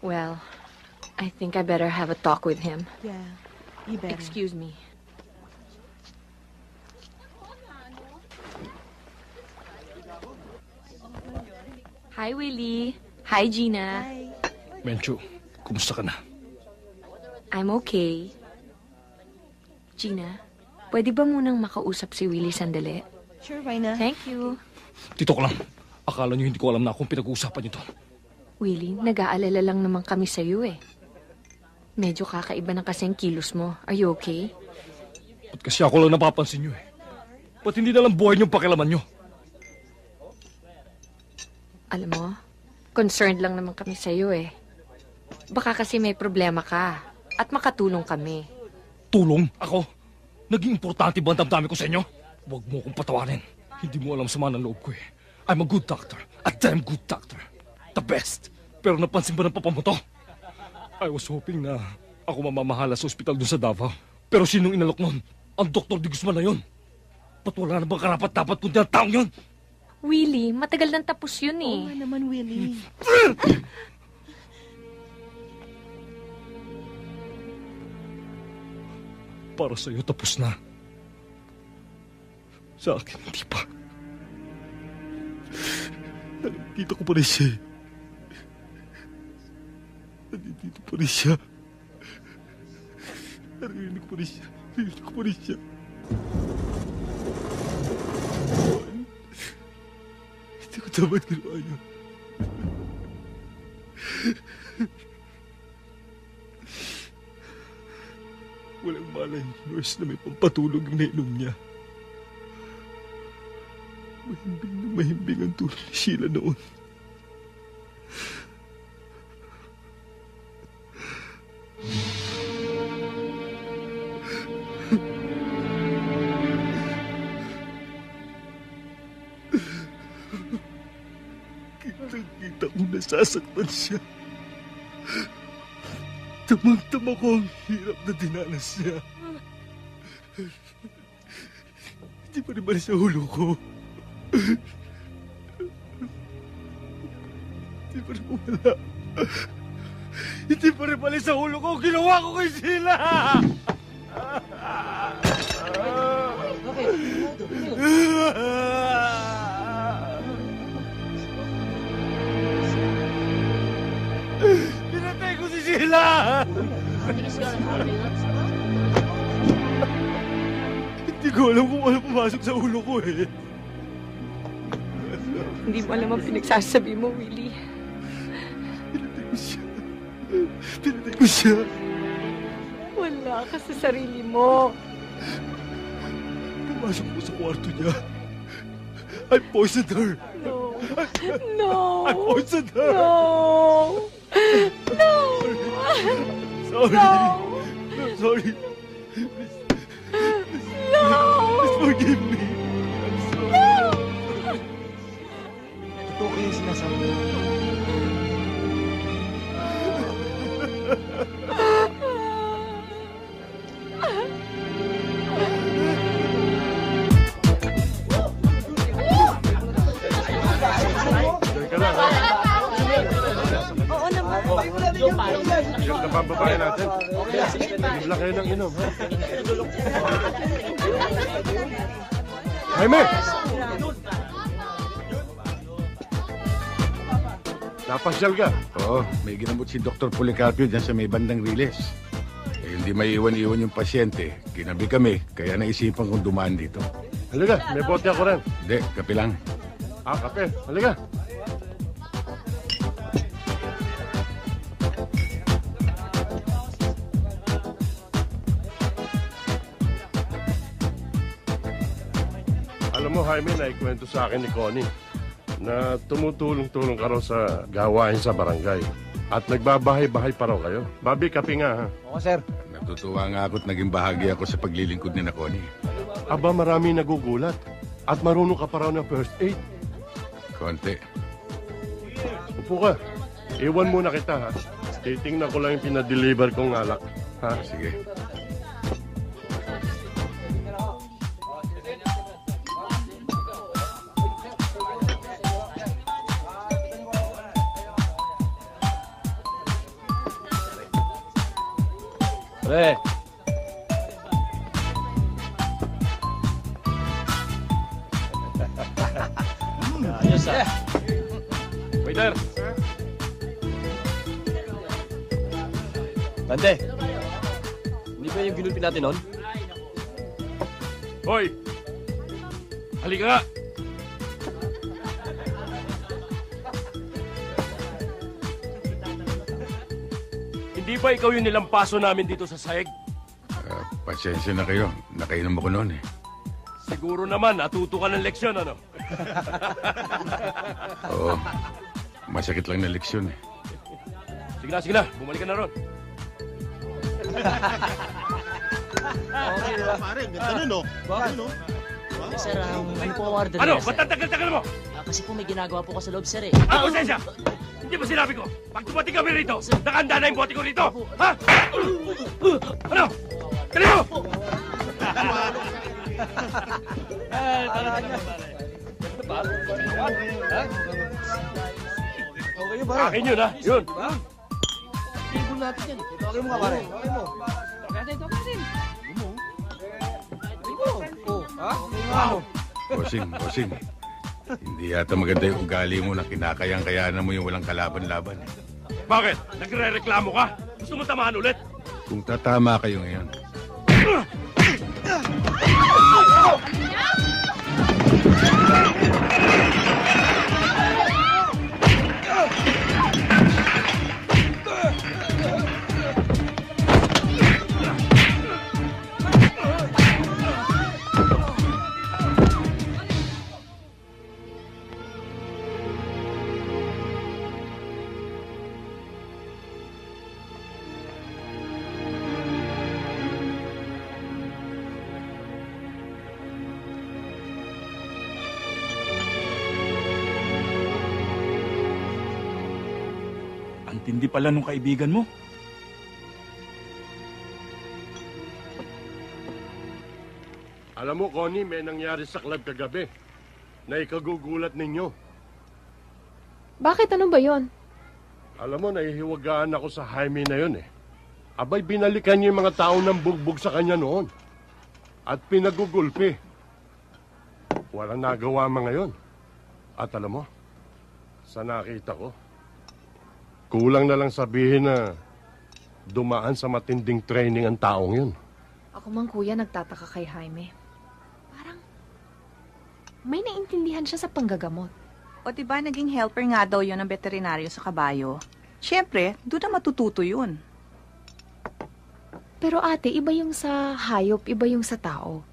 Well, I think I better have a talk with him. Yeah, you better. Excuse me. Hi, Willie. Hi, Gina. Hi. Mencho, kumusta ka na? I'm okay. Gina, pwede ba munang makausap si Willie sandali? Sure, why not? Thank you. Dito ka lang. Akala niyo hindi ko alam na akong pinag-uusapan niyo to. Willie, nag-aalala lang naman kami sa'yo eh. Medyo kakaiba na kasi ang kilos mo. Are you okay? Ba't kasi ako lang napapansin niyo eh? Ba't hindi na lang buhay niyong pakilaman niyo? Alam mo, concerned lang naman kami sa'yo eh. Baka kasi may problema ka at makatulong kami. Tulong? Ako? Naging importante ba ang damdamin ko sa inyo? Huwag mo akong patawarin. Hindi mo alam sama ng loob ko eh. I'm a good doctor. A damn good doctor. The best. Pero napansin ba ng papa mo to? I was hoping na ako mamamahala sa ospital dun sa Davao. Pero sinong inalok nun? Ang Dr. De Guzman na yun. Ba't wala na bang karapat-dapat kundi ang taong yun? Willie, matagal nang tapos yun eh. Oo naman, Willie. Para sa'yo tapos na. Sa akin, hindi pa. Nakikita ko pa rin siya. Nandito pa rin siya. Narinig ko pa rin siya. Narinig ko pa rin siya. Hindi ko dapat ginawa yun. Walang malay yung nurse na may pampatulog yung nainom niya. Mahimbing na mahimbing ang tulog ni Sheila noon. Kitang-kita kong nasasaktan siya. Tamang-tama ko ang hirap na dinanas niya. Hindi pa rin bali sa ulo ko. Hindi pa rin wala. Hindi pa rin bali sa ulo ko. Ginawa ko kay Sheila! Pinatay ko si Sheila! Hindi ko alam kung ano pumasok sa ulo ko eh. Hindi mo alam ang pinagsasabi mo, Willie. Pinatay ko siya. Wala ka sa sarili mo. Pumasok ko sa kwarto niya. I poisoned her. No. No. I poisoned her. No. No. Sorry. No. I'm sorry. No. Please forgive me. I'm sorry. No. Totoo kayo sinasabi mo. Oo naman. Yung nabababae natin. Bigla kayo ng inom, ha? Jaime! Napasyal ka? Oo, may ginamot si Dr. Policarpio dyan sa may bandang Riles. Eh, hindi maiwan-iwan yung pasyente. Ginabi kami, kaya naisipan kong dumaan dito. Halika, may bote ako rin. Hindi, kape lang. Ah, kape. Halika. Alam mo, Jaime, naikwento sa akin ni Connie na tumutulong-tulong ka raw sa gawain sa barangay. At nagbabahay-bahay pa raw kayo. Babi, kape nga, ha? Oo, sir. Natutuwa nga ako at naging bahagi ako sa paglilingkod ni Connie. Aba, marami nagugulat. At marunong ka pa raw ng first aid. Konti. Upo ka. Iwan muna kita, ha? Titingnan ko lang yung pinadeliver kong alak. Ha? Sige. Pre. Ayos ah. Waiter. Tante. Hindi ba yung ginulpi natin nun? Hoy! Halika nga! Hindi ba ikaw yung nilampaso namin dito sa sahig? Pasensya na kayo. Nakainom ako noon eh. Siguro naman, natuto ka ng leksyon, ano? Oo. Masakit lang na leksyon eh. Sige na. Bumalik ka na ron. Okay, diba? Pare, ganda nun, no? Bakit? Ano? Sir, ano po ang order Ano? niya, sir? Ba't tagal-tagal mo? Kasi po may ginagawa po ko sa loob, sir, eh. Pasensya! Hindi ba sinabi ko? Pag dumating kami rito, nakahanda na yung bote ko rito! Ha? Ano? Kali mo! Okay, pare. Akin yun, ha? Yun. Ibon natin yan. Okay mo nga, pare. Okay mo. Bossing. Hindi yata maganda yung ugali mo na kinakayang-kayanan mo yung walang kalaban-laban eh. Bakit? Nagre-reklamo ka? Gusto mo tamaan ulit? Kung tatama kayo ngayon, Tindi pala nung kaibigan mo. Alam mo, Connie, may nangyari sa club kagabi na ikagugulat ninyo. Bakit? Ano ba yon? Alam mo, nahihiwagaan ako sa Jaime na yun eh. Abay, binalikan niya yung mga tao ng bugbog sa kanya noon. At pinagugulpi. Walang nagawa mga yon. At alam mo, sa nakita ko, kulang na lang sabihin na dumaan sa matinding training ang taong yun. Ako man, kuya, nagtataka kay Jaime. Parang may naintindihan siya sa panggagamot. O diba naging helper nga daw yun ng veterinaryo sa kabayo? Siyempre, doon na matututo yun. Pero ate, iba yung sa hayop, iba yung sa tao.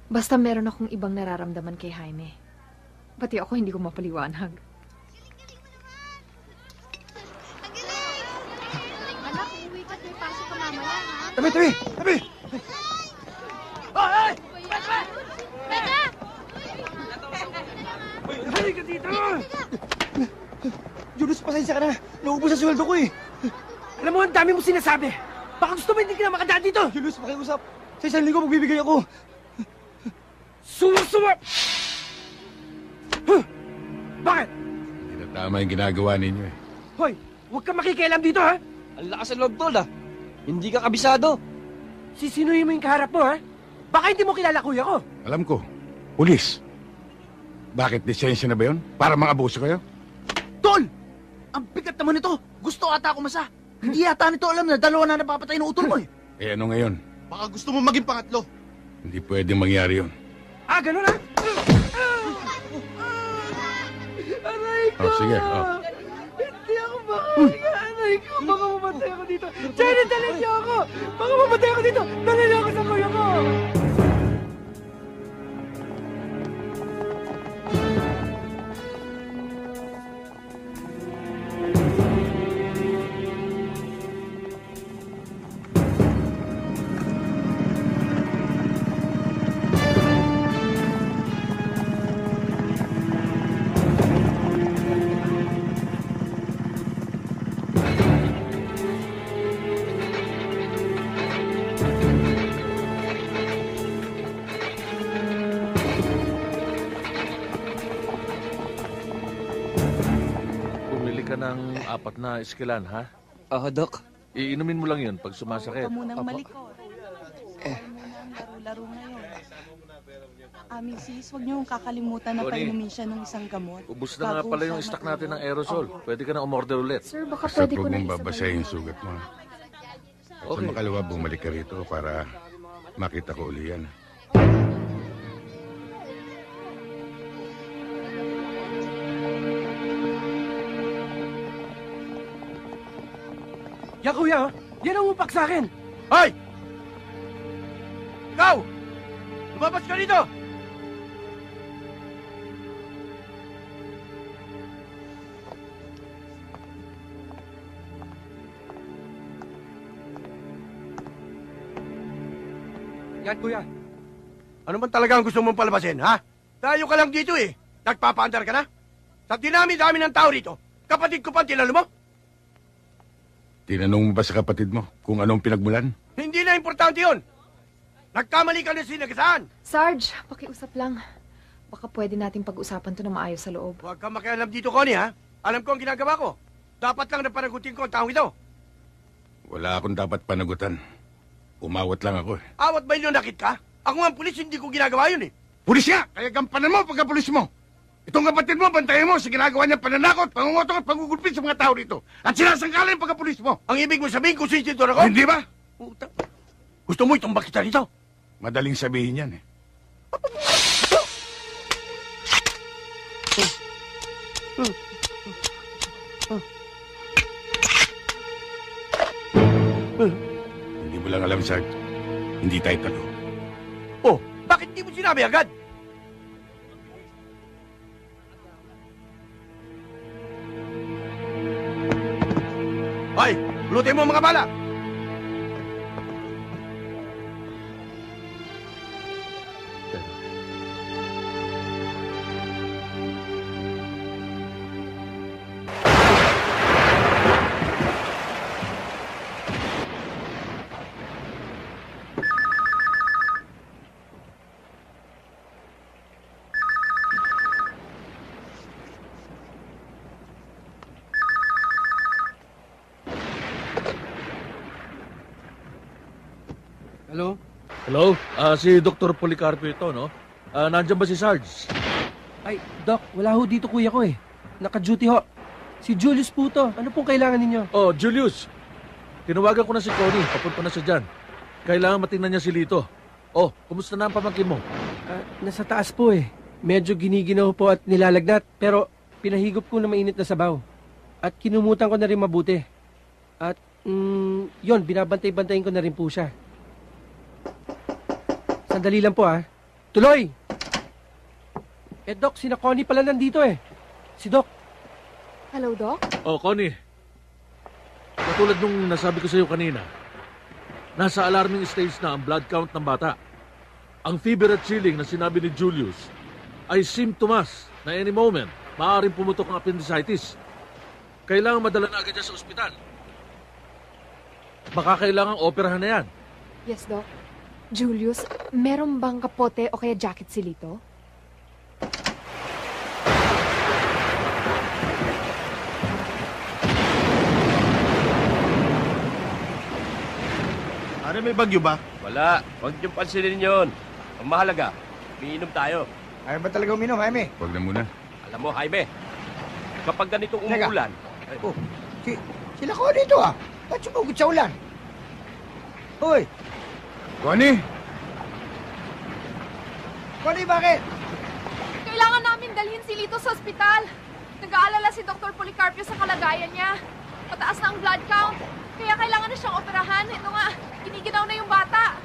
Basta meron akong ibang nararamdaman kay Jaime. Pati ako hindi ko mapaliwanag. Anak, uwi ka at may pasok ka mamaya, ha? Tabi! Tabi! Ay! Teka! Halika dito! Julius, pasensya ka na. Naubos ang sweldo ko eh. Alam mo, ang dami mo sinasabi. Baka gusto mo hindi ka na makadaan dito. Julius, pakiusap. Sa 1 linggo magbibigay ako. Suwa! Huh? Bakit? Hindi na tama yung ginagawa ninyo eh. Hoy, huwag kang makikialam dito, ha? Ang lakas ng loob, tol, ah. Hindi ka kabisado. Sisinuhin mo yung kaharap mo, ha? Baka hindi mo kilala kuya ko. Alam ko, pulis. Bakit lisensya na ba yun? Para mga abuso kayo? Tol! Ang bigat naman ito. Gusto ata ako masa. Hindi yata nito alam na 2 na napapatay ng utol mo eh. Eh ano ngayon? Baka gusto mo maging pangatlo. Hindi pwedeng mangyari yun. Ah, ganun ha? Aray ko! Oh, sige. Oh. Hindi ako makahinga. Aray ko! Baka mamatay ako dito. Jenny, dalhin niyo ako! Baka mamatay ako dito. Dalhin niyo ako sa kuya ko! Bumili ka ng 4 na iskilan, ha? Oo, Dok. Iinumin mo lang yun pag sumasakit. Huwag ka munang malikot. Laro-laro ngayon. Sis, huwag niyo kakalimutan na Tony, painumin siya ng isang gamot. Ubus na nga pala yung stock natin ng aerosol. Pwede ka na umorder ulit. Sir, baka Basta pwede ko huwag na mong isa babasahin yung sugat mo. Sa makalawa, bumalik ka rito para makita ko uli yan. Yan kuya, oh. Yan ang upak sa akin. Hoy! Ikaw! Lumabas ka dito! Yan kuya. Ano man talaga ang gusto mong palabasin, ha? Tayo ka lang dito eh. Nagpapaandar ka na? Sa dinami-dami ng tao rito, kapatid ko pa tinalo mo? Tinanong mo ba sa kapatid mo kung anong pinagmulan? Hindi na importante yun. Nagkamali ka na sinagasaan. Sarge, pakiusap lang. Baka pwede nating pag-usapan to na maayos sa loob. Huwag kang makialam dito, Connie, ha? Alam ko ang ginagawa ko. Dapat lang na panagutin ko ang taong ito. Wala akong dapat panagutan. Umawat lang ako eh. Awat ba yun nakit ka? Ako nga ang pulis, hindi ko ginagawa yun eh. Pulis nga! Kaya gampanan mo pagka-pulis mo! Itong kapatid mo, bantayan mo sa ginagawa niya pananakot, pangungutong at pangugulpit sa mga tao rito. At sinasangkalan yung pagka-pulis mo. Ang ibig mo sabihin kung sinsintor ako? Hindi ba? Puta. Gusto mo itumbak kita dito? Madaling sabihin yan eh. Hindi mo lang alam, Sarge. Hindi tayo talo. Oh, bakit hindi mo sinabi agad? Hoy, lutin mo ang mga bala! Hello? Hello? Si Dr. Policarpio ito, no? Nandiyan ba si Sarge? Ay, Doc, wala ho dito kuya ko eh. Naka-duty ho. Si Julius po to. Ano pong kailangan ninyo? Oh, Julius. Tinawagan ko na si Connie. Papunta na siya dyan. Kailangan matingnan niya si Lito. Oh, kumusta na ang pamangkin mo? Nasa taas po eh. Medyo giniginaw po at nilalagnat, pero pinahigop ko na mainit na sabaw. At kinumutan ko na rin mabuti. At, yon, binabantay-bantayin ko na rin po siya. Sandali lang po, ha. Tuloy! Doc, sina Connie pala nandito eh. Si Doc. Hello, Doc? Oh, Connie. Katulad nung nasabi ko sa iyo kanina, nasa alarming stage na ang blood count ng bata. Ang fever at chilling na sinabi ni Julius ay simptomas na any moment maaaring pumutok ang appendicitis. Kailangan madala na agad siya sa ospital. Baka kailangang operahan na yan. Yes, Doc. Julius, meron bang kapote o kaya jacket si Lito? Are, may bagyo ba? Wala. Huwag niyong pansinin yun. Ang mahalaga, umiinom tayo. Ayaw ba talaga uminom, Jaime? Huwag na muna. Alam mo, Jaime, kapag ganitong umuulan... Oh, sila ko dito ah. Ba't sumugod sa ulan? Hoy! Connie! Connie, bakit? Kailangan namin dalhin si Lito sa ospital. Nag-aalala si Dr. Policarpio sa kalagayan niya. Mataas na ang blood count. Kaya kailangan na siyang operahan. Ito nga, giniginaw na yung bata.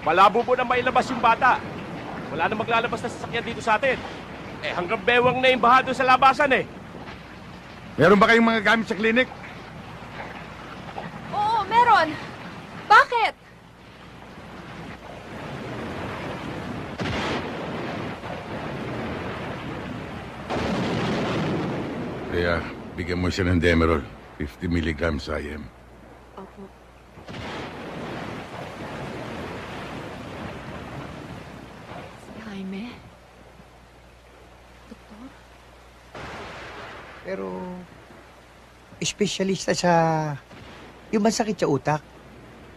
Malabo po na mailabas yung bata. Wala na maglalabas na sasakyan dito sa atin. Hanggang bewang na yung baha doon sa labasan eh. Meron ba kayong mga gamit sa klinik? Oo, meron. Bakit? Kaya, bigyan mo siya ng Demerol. 50 milligrams IM. Opo. Si Jaime? Doktor? Pero, espesyalista sa... Yung bang sakit sa utak?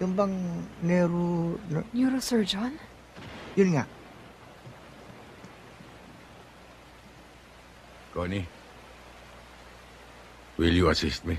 Yung bang Neurosurgeon? Yun nga. Connie, will you assist me?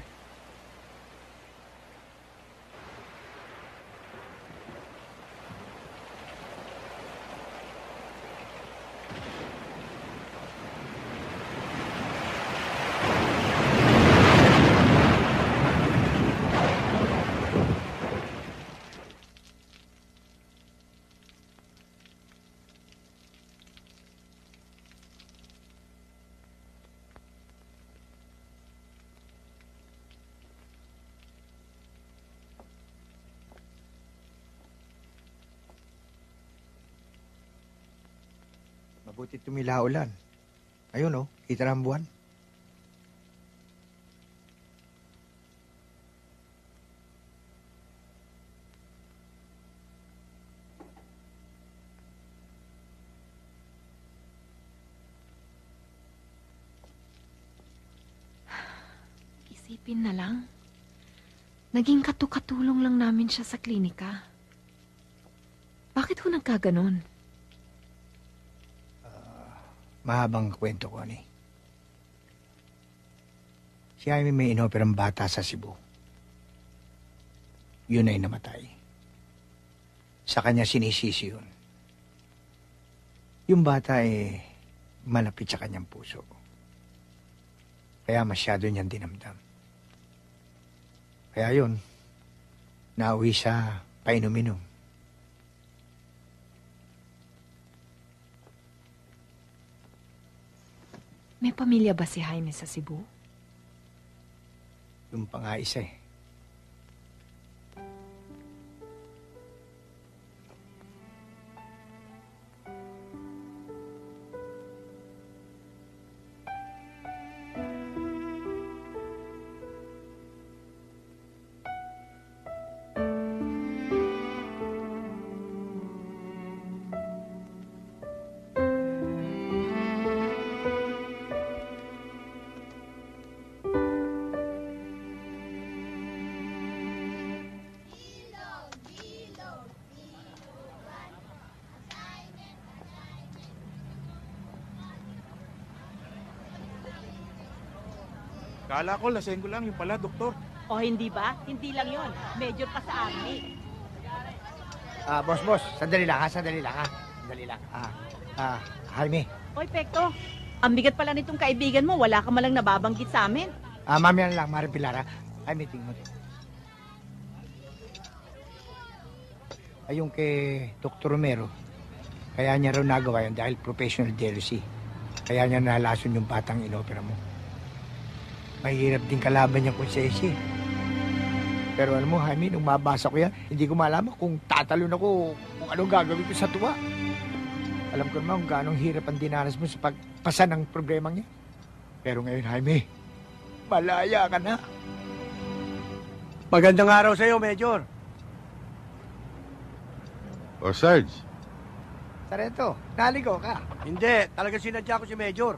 Mabuti tumila ulan. Ayun oh, kita ng buwan. Isipin na lang. Naging katukatulong lang namin siya sa klinika. Bakit ho nagkaganon? Mahabang kwento ko ni. Si Jaime may inoperang bata sa Cebu. Yun ay namatay. Sa kanya sinisisi yun. Yung bata ay malapit sa kanyang puso. Kaya masyado niyang dinamdam. Kaya yun, nauwi sa painom-inom. May pamilya ba si Jaime sa Cebu? Yung pa nga isa eh. Kala ko, lasenggo lang yung pala, doktor. O hindi ba? Hindi lang yon. Major pa sa army. Boss, sandali lang ha. Sandali lang. Jaime, Oy, Pekto. Ang bigat pala nitong kaibigan mo. Wala ka malang nababanggit sa amin. Mamaya na lang, Mari Pilara. Ay, meeting mo. Ay, yung kay Dr. Romero, kaya niya raw nagawa yun dahil professional jealousy. Kaya niya nalason yung batang inopera mo. Mahirap din kalaban niyang konsensya. Pero alam mo, Jaime, nung mabasa ko yan, hindi ko malaman kung tatalon ako kung anong gagawin ko sa tuwa. Alam ko naman kung gaano hirap ang dinanas mo sa pagpasa ng problema niya. Pero ngayon, Jaime, malaya ka na. Magandang araw sa iyo, Major. O, Sarge. Sarento, naligaw ka. Hindi, talaga sinadya ko si Major.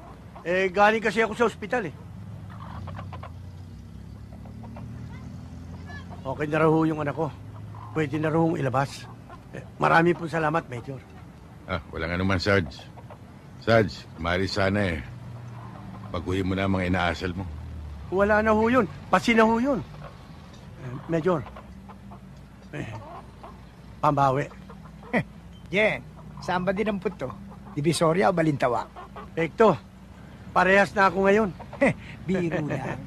Galing kasi ako sa ospital eh. Okay na raw ho yung anak ko. Pwede na raw ilabas. Marami pong salamat, Major. Walang anuman, Sarge. Sarge, mari sana eh. Baguhin mo na ang mga inaasal mo. Wala na ho yun. Pasi na ho yun. Major. Pambawi. Jen, saan ba din ang puto? Divisoria o Balintawak? Pekto, parehas na ako ngayon. Biro lang.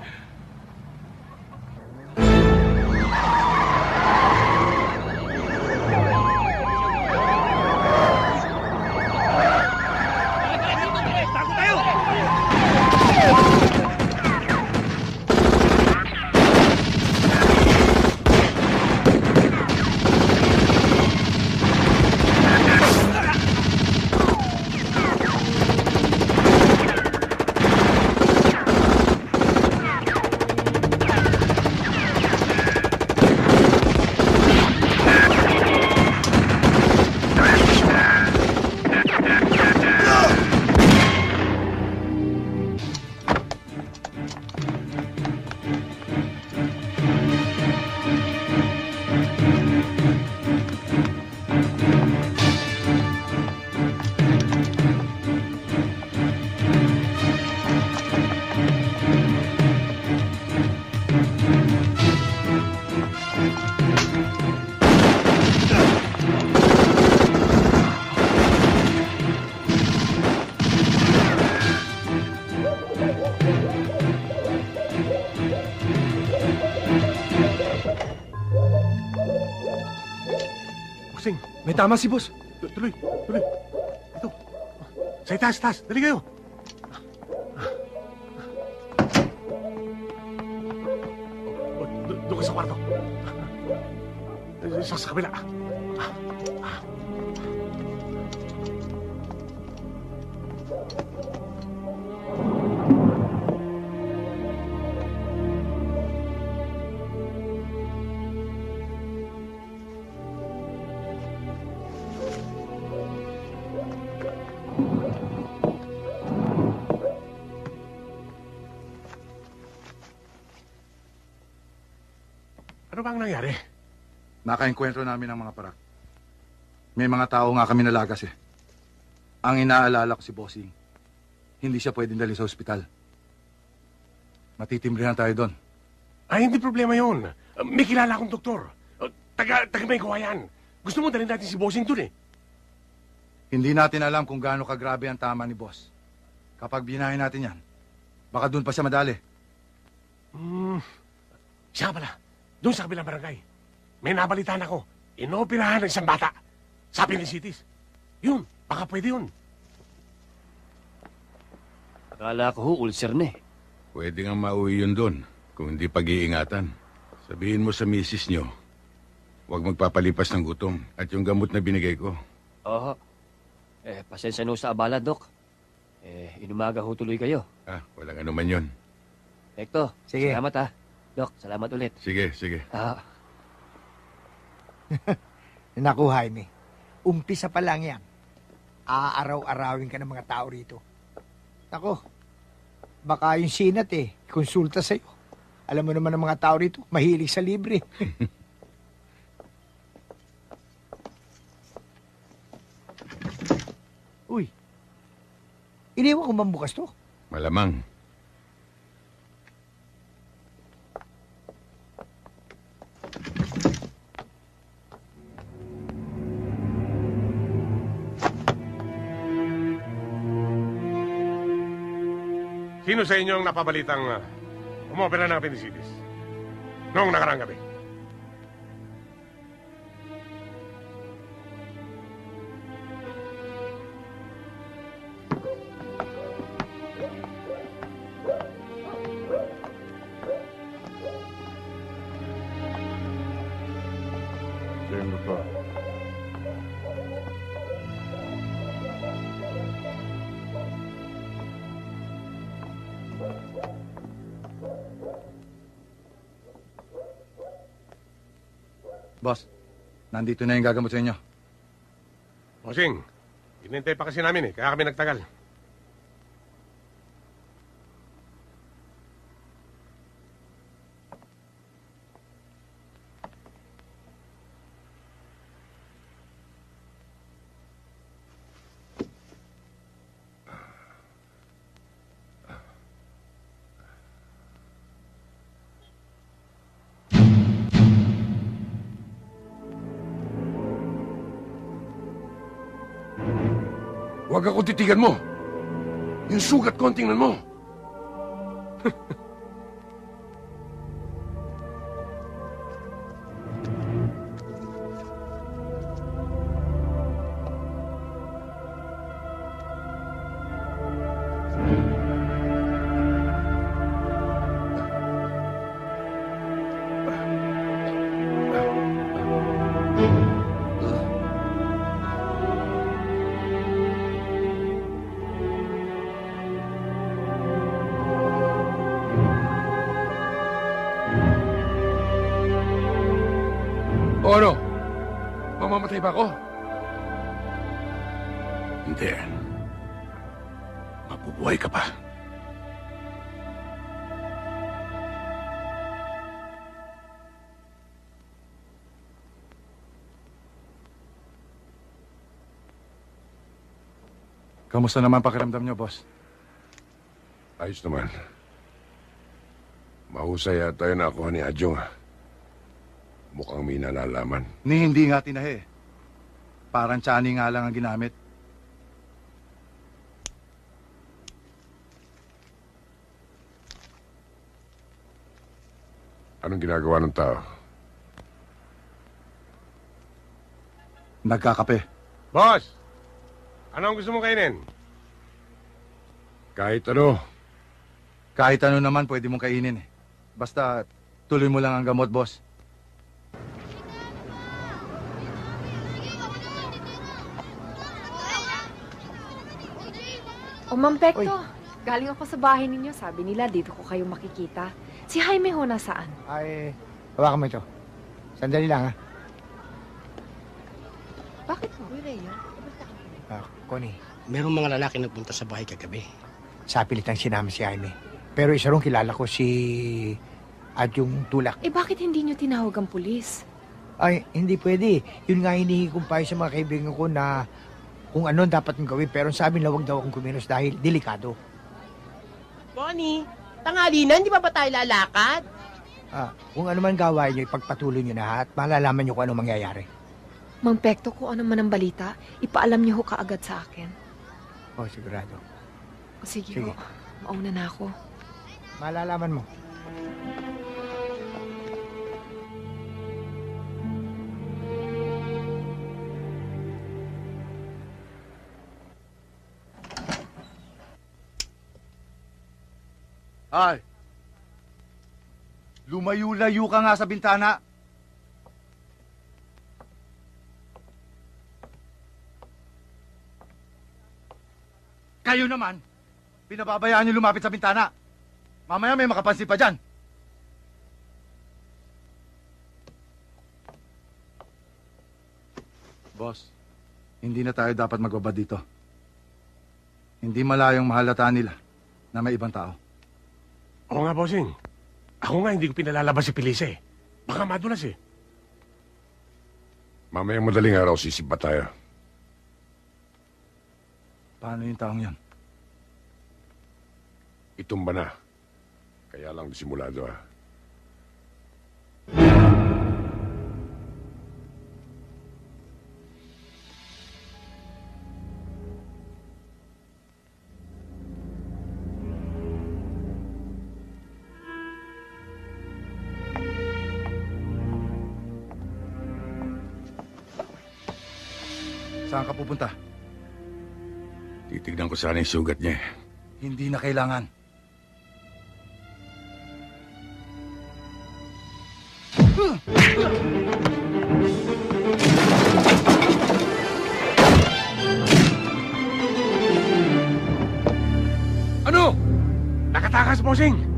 May tama si boss. Tuloy. Ito. Sa itaas. Dali kayo. Doon ka sa kwarto. Sa kabila. Ano bang nangyari? Nakaenkwentro namin ang mga parak. May mga tao nga kami nalagas eh. Ang inaalala ko si Bossing, hindi siya pwedeng dali sa ospital. Matitimbrihan tayo doon. Ay, hindi problema yun. May kilala akong doktor. Taga may gawayan. Gusto mo dalhin natin si Bossing doon eh. Hindi natin alam kung gaano kagrabe ang tama ni Boss. Kapag binahin natin yan, baka doon pa siya madali. Siya pala. Doon sa kabilang barangay. May nabalitaan ako. Inoperahan ng isang bata. Sa Pinisitis. Yun, baka pwede yun. Akala ko ulcer na eh. Pwede nga mauwi yun doon kung hindi pag-iingatan. Sabihin mo sa misis nyo, huwag magpapalipas ng gutom at yung gamot na binigay ko. Oo. Pasensya no sa abala, Dok. Inumaga ho tuloy kayo. Walang anuman yun. Hector, sige. Salamat ha. Dok, salamat ulit. Sige. Naku, Jaime. Umpisa pa lang yan. Aaraw-arawin ka ng mga tao rito. Naku, baka yung sinat konsulta sa'yo. Alam mo naman ng mga tao rito, mahilig sa libre. Uy, iniwan ko bang bukas to? Malamang. Sino sa inyo ang napabalitang umopera ng appendicitis? Noong nakarang gabi. Sino doktor? Boss, nandito na yung gagamot sa inyo. Bossing, inintay pa kasi namin kaya kami nagtagal. Huwag ako titigan mo. Yung sugat ko ang tingnan mo. O ano? Mamamatay ba ako? Hindi. Mabubuhay ka pa. Kamusta naman pakiramdam niyo, boss? Ayos naman. Mahusay yata yun ako ni Adjong. Mukhang may nalalaman. Hindi nga tinahi. Parang tsani nga lang ang ginamit. Anong ginagawa ng tao? Nagkakape. Boss! Anong gusto mong kainin? Kahit ano. Kahit ano naman pwede mong kainin eh. Basta tuloy mo lang ang gamot, boss. O, Ma'am Pekto, galing ako sa bahay ninyo. Sabi nila, dito ko kayo makikita. Si Jaime ho nasaan? Ay, hawakan mo ito. Sandali lang, ha? Bakit ho? Connie, Merong mga lalaki nagpunta sa bahay kagabi. sa pilitan sinama si Jaime. Pero isa rin kilala ko si Adyong Tulak. Eh, bakit hindi nyo tinawag ang pulis? Ay, hindi pwede. Yun nga hinihingi kong payo sa mga kaibigan ko na kung ano dapat kong gawin. Pero sabi na huwag daw akong kumilos dahil delikado. Bonnie, tanghali na, hindi pa ba tayo lalakad? Kung ano man gawain nyo, ipagpatuloy nyo na at malalaman nyo kung ano mangyayari. Mang Pekto, kung ano man ang balita, ipaalam niyo ho kaagad sa akin. Sigurado. Sige Sige. ho, mauna na ako. Malalaman mo. Ay! Lumayo-layo ka nga sa bintana. Kayo naman, pinababayaan niyo lumapit sa bintana. Mamaya may makapansin pa dyan. Boss, hindi na tayo dapat magbaba dito. Hindi malayong mahalata nila na may ibang tao. Oo nga, bossing. Ako nga hindi ko pinalalabas si Felice. Baka madulas eh. Mamayang madaling araw sisiba tayo. Paano yung taong yan? Itumba na. Kaya lang disimulado ah. Saan ka pupunta? Titignan ko sana yung sugat niya. Hindi na kailangan. Ano? Nakatakas, bossing!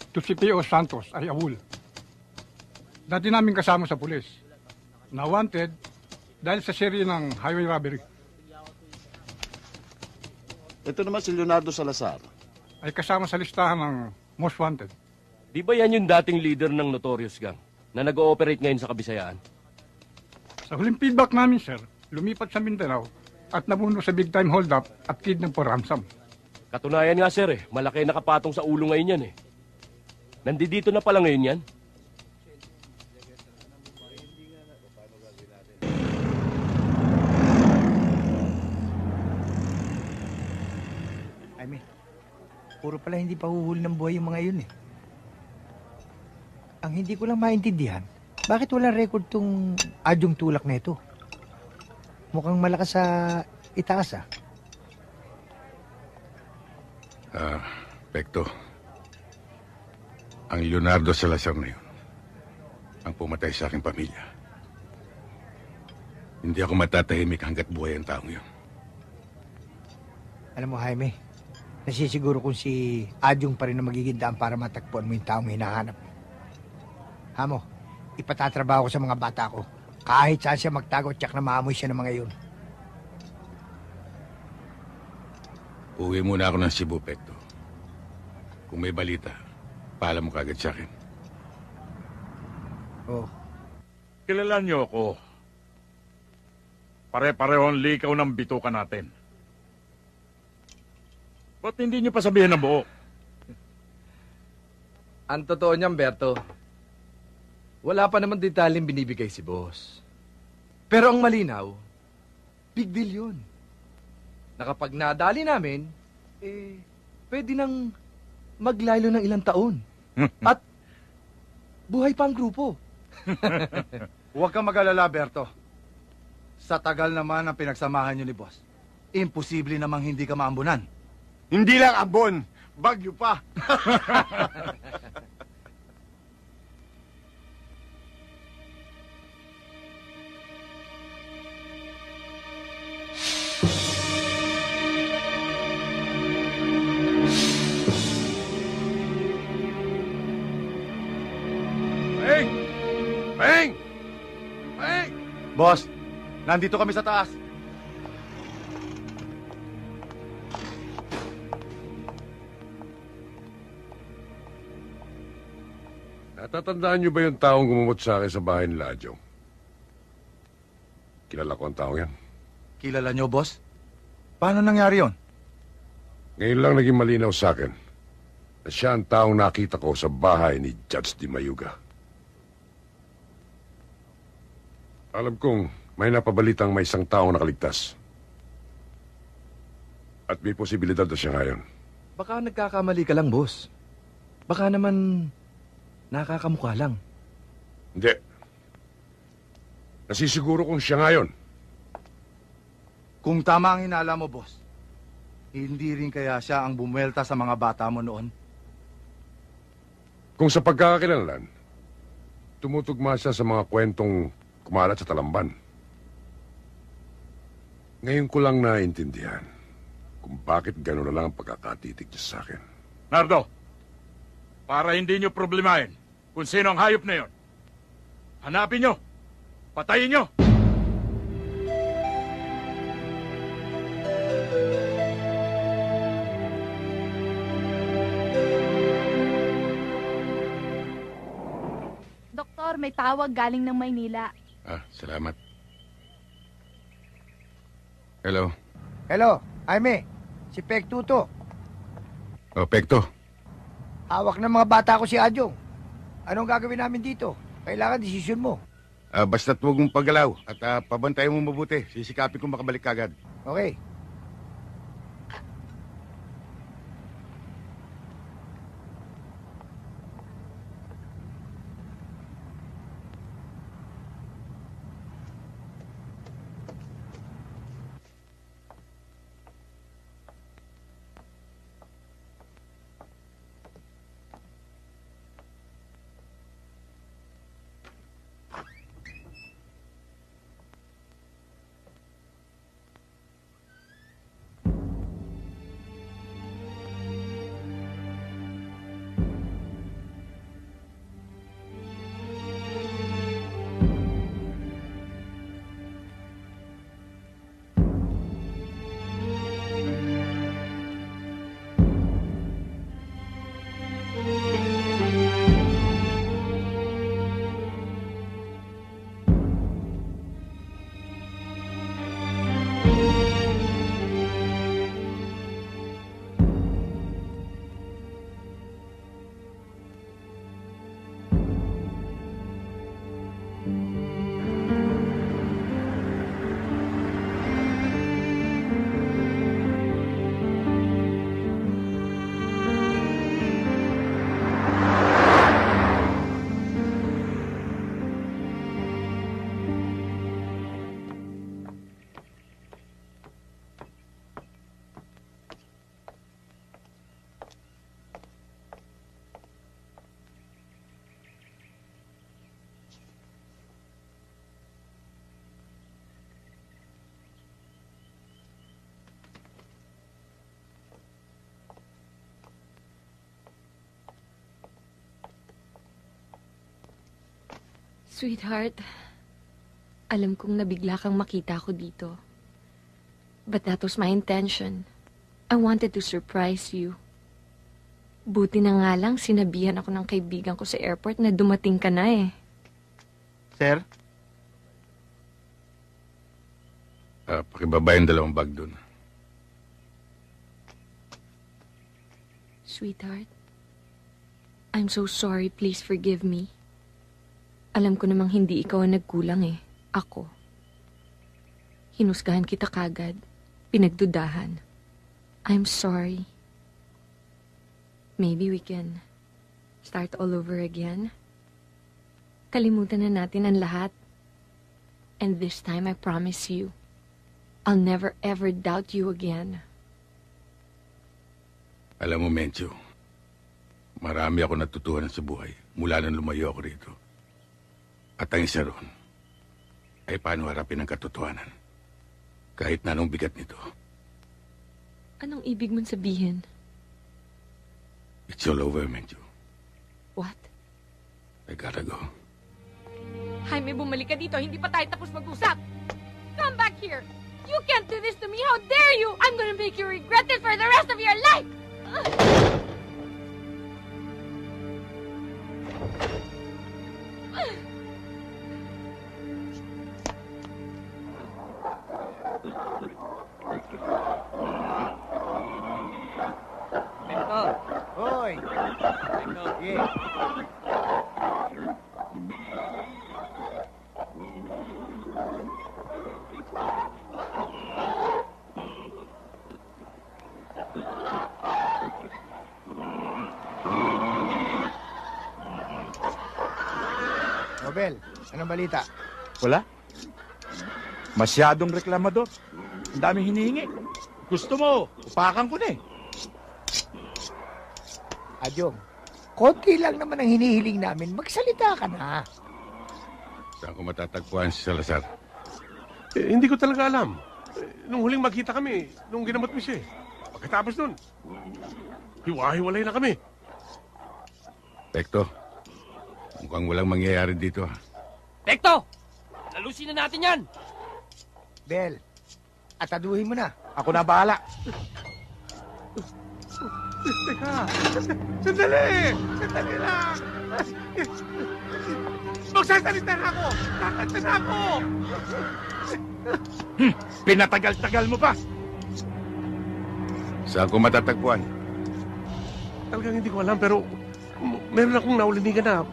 To si Teo Santos ay awol. Dati namin kasama sa pulis. Na wanted dahil sa serye ng highway robbery. Ito naman si Leonardo Salazar. Ay kasama sa listahan ng most wanted. Di ba yan yung dating leader ng Notorious Gang na nag-ooperate ngayon sa Kabisayaan? Sa huling feedback namin, sir, lumipat sa Mindanao at nabuno sa big time hold-up at kidnap for ransom. Katunayan nga, sir, malaki nakapatong sa ulo ngayon yan. Nandito na pala ngayon yan. Puro pala hindi pa huhuli ng buhay yung mga yun eh. Ang hindi ko lang maintindihan, bakit walang record tong adyong tulak na ito? Mukhang malakas sa itaas ah. Pekto. Ang Leonardo Salazar na yun, ang pumatay sa aking pamilya. Hindi ako matatahimik hanggat buhay ang taong yun. Alam mo, Jaime, nasisiguro kung si Adyong pa rin na magiging daan para matagpuan mo yung taong hinahanap mo. Hamo, ipatatrabaho ko sa mga bata ko. Kahit saan siya magtago, tsak na maamoy siya ng mga yun. Uwi muna ako ng Cebu, Pekto. Kung may balita, paalam mo kagad sa akin. Oo. Kilala niyo ako. Pare-parehong likaw ng bituka natin. Ba't hindi niyo pa sabihin ang buo? Ang totoo niyan, Berto, wala pa naman detalyeng binibigay si boss. Pero ang malinaw, big deal yun. Na kapag nadali namin, pwede nang maglaylo ng ilang taon. At buhay pa ang grupo. Huwag kang mag-alala, Berto. Sa tagal naman ang pinagsamahan niyo ni boss, imposible namang hindi ka maambunan. Hindi lang ambon, bagyo pa. Peng! Peng! Peng! Boss, nandito kami sa taas. Natatandaan niyo ba yung taong gumumot sa akin sa bahay ni Adyong? Kilala ko ang taong yan. Kilala niyo, boss? Paano nangyari yon? Ngayon lang naging malinaw sa akin na siya ang taong nakita ko sa bahay ni Judge Di Mayuga. Alam kong may napabalitang may isang taong nakaligtas. At may posibilidad na siya ngayon. Baka nagkakamali ka lang, boss. Baka naman nakakamukha lang. Hindi. Nasisiguro kong siya ngayon. Kung tama ang hinala mo, boss, hindi rin kaya siya ang bumuelta sa mga bata mo noon? Kung sa pagkakakilanlan, tumutugma siya sa mga kwentong kumalat sa Talamban. Ngayon ko lang naintindihan kung bakit gano'n na lang ang pagkakatitig niya sa akin. Nardo, para hindi niyo problemahin kung sino ang hayop na yon, hanapin niyo, patayin niyo. Doktor, may tawag galing ng Maynila. Salamat. Hello. Hello, Jaime. Si Pekto to. Oh, Pekto. Hawak ng mga bata ko si Adyong. Anong gagawin namin dito? Kailangan desisyon mo. Basta't huwag mong paggalaw at pabantayan mo mabuti. Sisikapin kong makabalik kagad. Okay. Sweetheart, alam kong nabigla kang makita ko dito. But that was my intention. I wanted to surprise you. Buti na nga lang sinabihan ako ng kaibigan ko sa airport na dumating ka na eh. Sir? Pakibaba yung 2 bag dun. Sweetheart, I'm so sorry. Please forgive me. Alam ko namang hindi ikaw ang nagkulang eh. Ako. Hinusgahan kita kagad. Pinagdudahan. I'm sorry. Maybe we can start all over again. Kalimutan na natin ang lahat. And this time I promise you, I'll never ever doubt you again. Alam mo, Mencho, marami ako natutuhanan sa buhay mula nang lumayo ako rito. At ang isa ron ay paano harapin ang katotohanan. Kahit na anong bigat nito. Anong ibig mong sabihin? It's all over, Mencho. What? I gotta go. Jaime, bumalik ka dito. Hindi pa tayo tapos mag-usap. Come back here. You can't do this to me. How dare you? I'm gonna make you regret it for the rest of your life. Hoy! Sige. Nobel, anong balita? Wala. Masyadong reklamador. Ang daming hinihingi. Gusto mo, upakan ko na eh. Adyong, konti lang naman ang hinihiling namin. Magsalita ka na. Saan ko matatagpuan si Salazar? Hindi ko talaga alam. Nung huling magkita kami, nung ginamot mo siya. Pagkatapos nun, hiwa-hiwalay na kami. Pekto, mukhang walang mangyayari dito. Tekto! Lalusin na natin yan! Bel, ataduhin mo na. Ako na bahala. Teka, sandali! Sandali lang! Magsasalita na ako! Kakanta na ako! Pinatagal-tagal mo pa! Saan ko matatagpuan? Talagang hindi ko alam, pero meron akong naulinigan na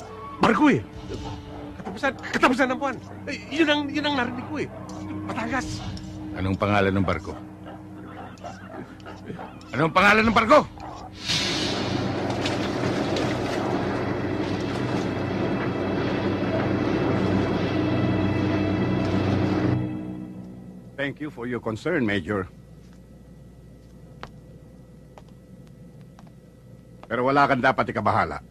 barko eh. Katabi Katapusan ng buwan. Yun ang narinig ko eh. Batangas. Anong pangalan ng barko? Anong pangalan ng barko? Thank you for your concern, Major. Pero wala kang dapat ikabahala.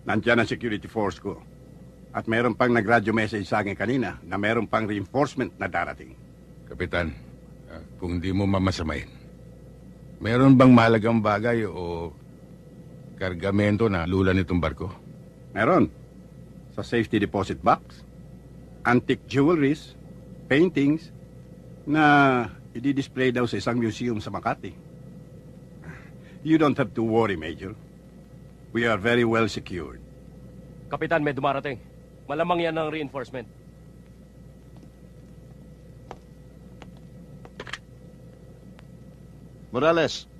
Nandiyan ang security force ko. At meron pang nag-radio message sa akin kanina na meron pang reinforcement na darating. Kapitan, kung di mo mamasamain, meron bang mahalagang bagay o kargamento na lula nitong barko? Meron. Sa safety deposit box, antique jewelries, paintings, na i-display daw sa isang museum sa Makati. You don't have to worry, Major. We are very well secured. Kapitan, may dumarating. Malamang yan ang reinforcement. Morales.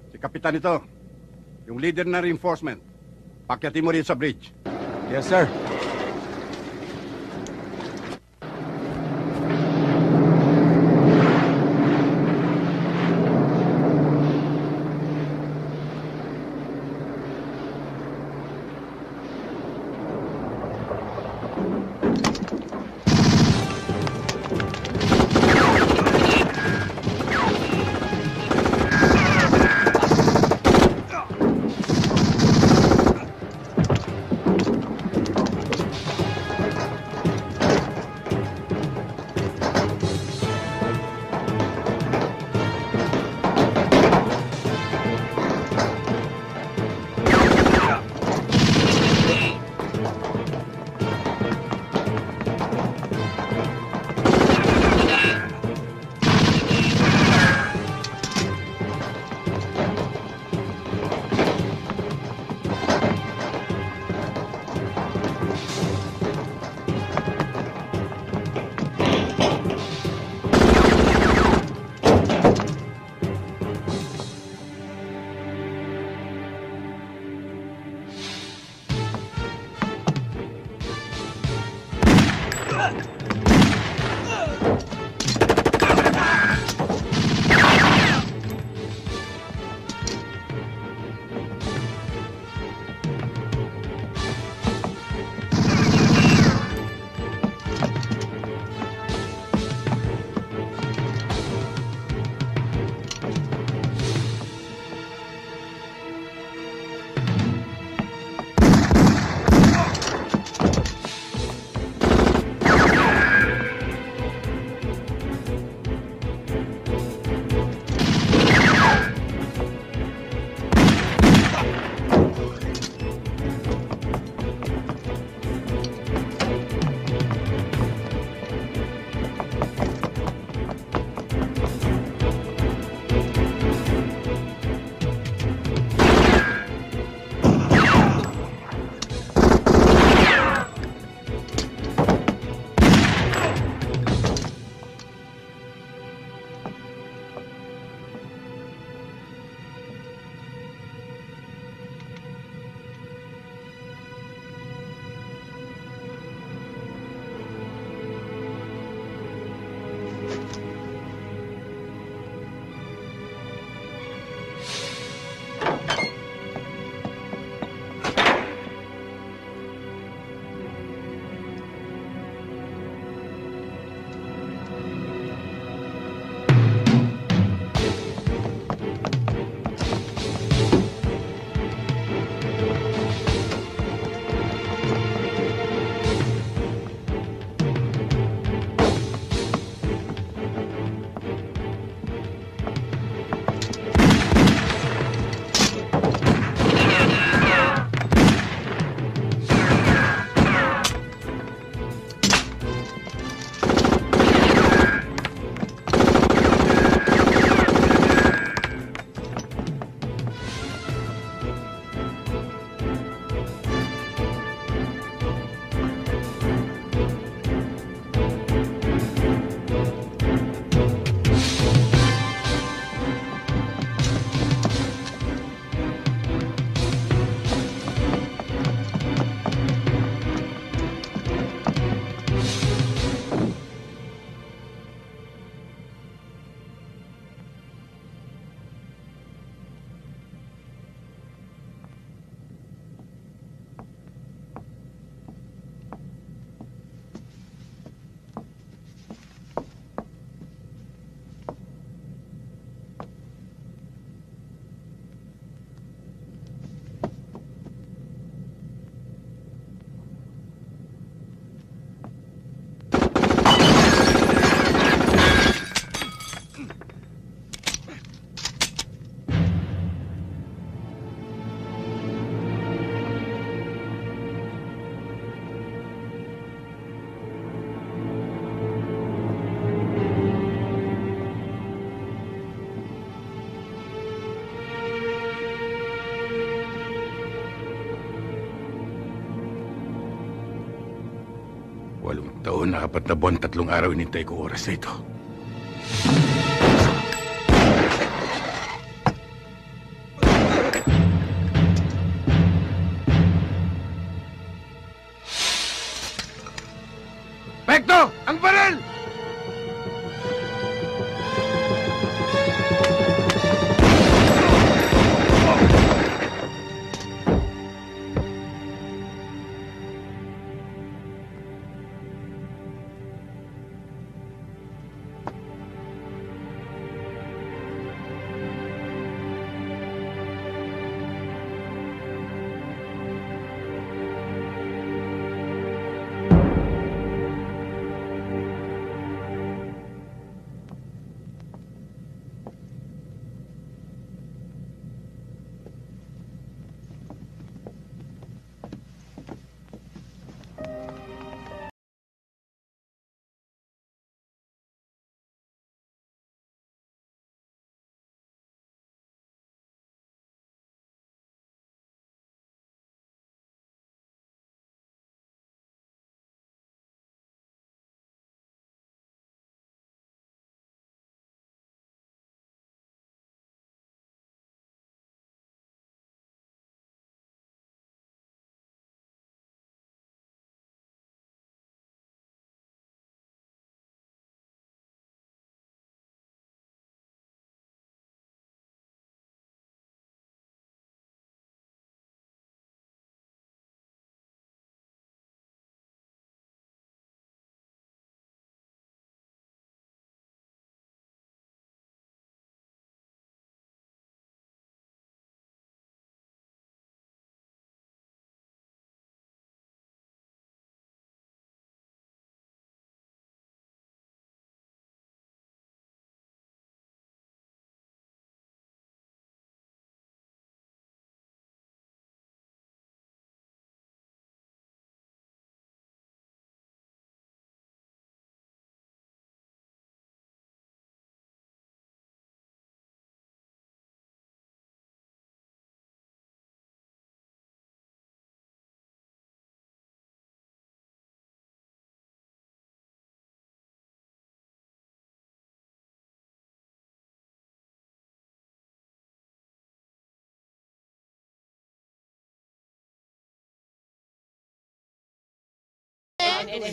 Si Kapitan ito. Yung leader ng reinforcement. Pakyatin mo rin sa bridge. Yes, sir. 8 taon na 4 na buwan, 3 araw inintay ko oras na ito. Pekto! Ang baril!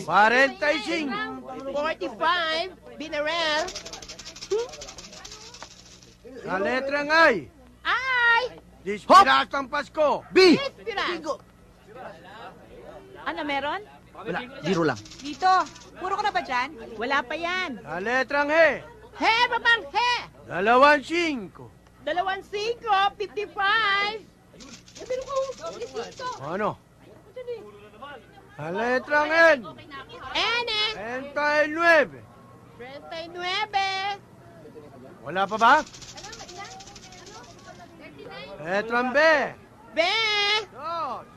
Quarentaising. 45. Binarel. Sa letrang I. Ay! Dispirasang Pasko. B! Dispira. Ano, meron? Wala, zero lang. Dito. Puro ka na ba dyan? Wala pa yan. Sa letrang He. He, babang he. 25. 25, 55. Sabi ko, Ano? Sa letrang N. N. 39. 39. Wala pa ba? Letrang B. B.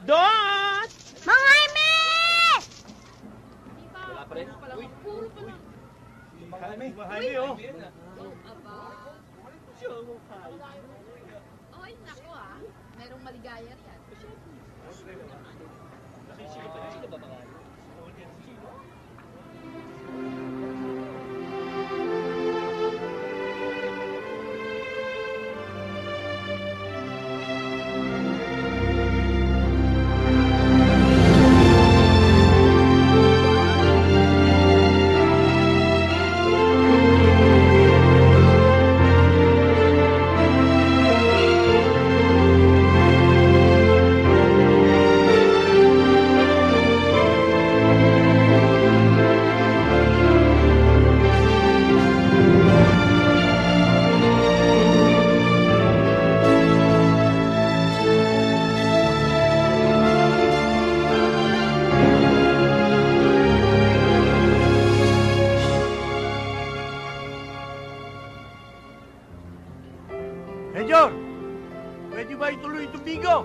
Dos. Mga Jaime! Wala pa rin. Jaime, oh. Ay, nako merong maligaya yan. Major, pwede ba ituloy itong bigo?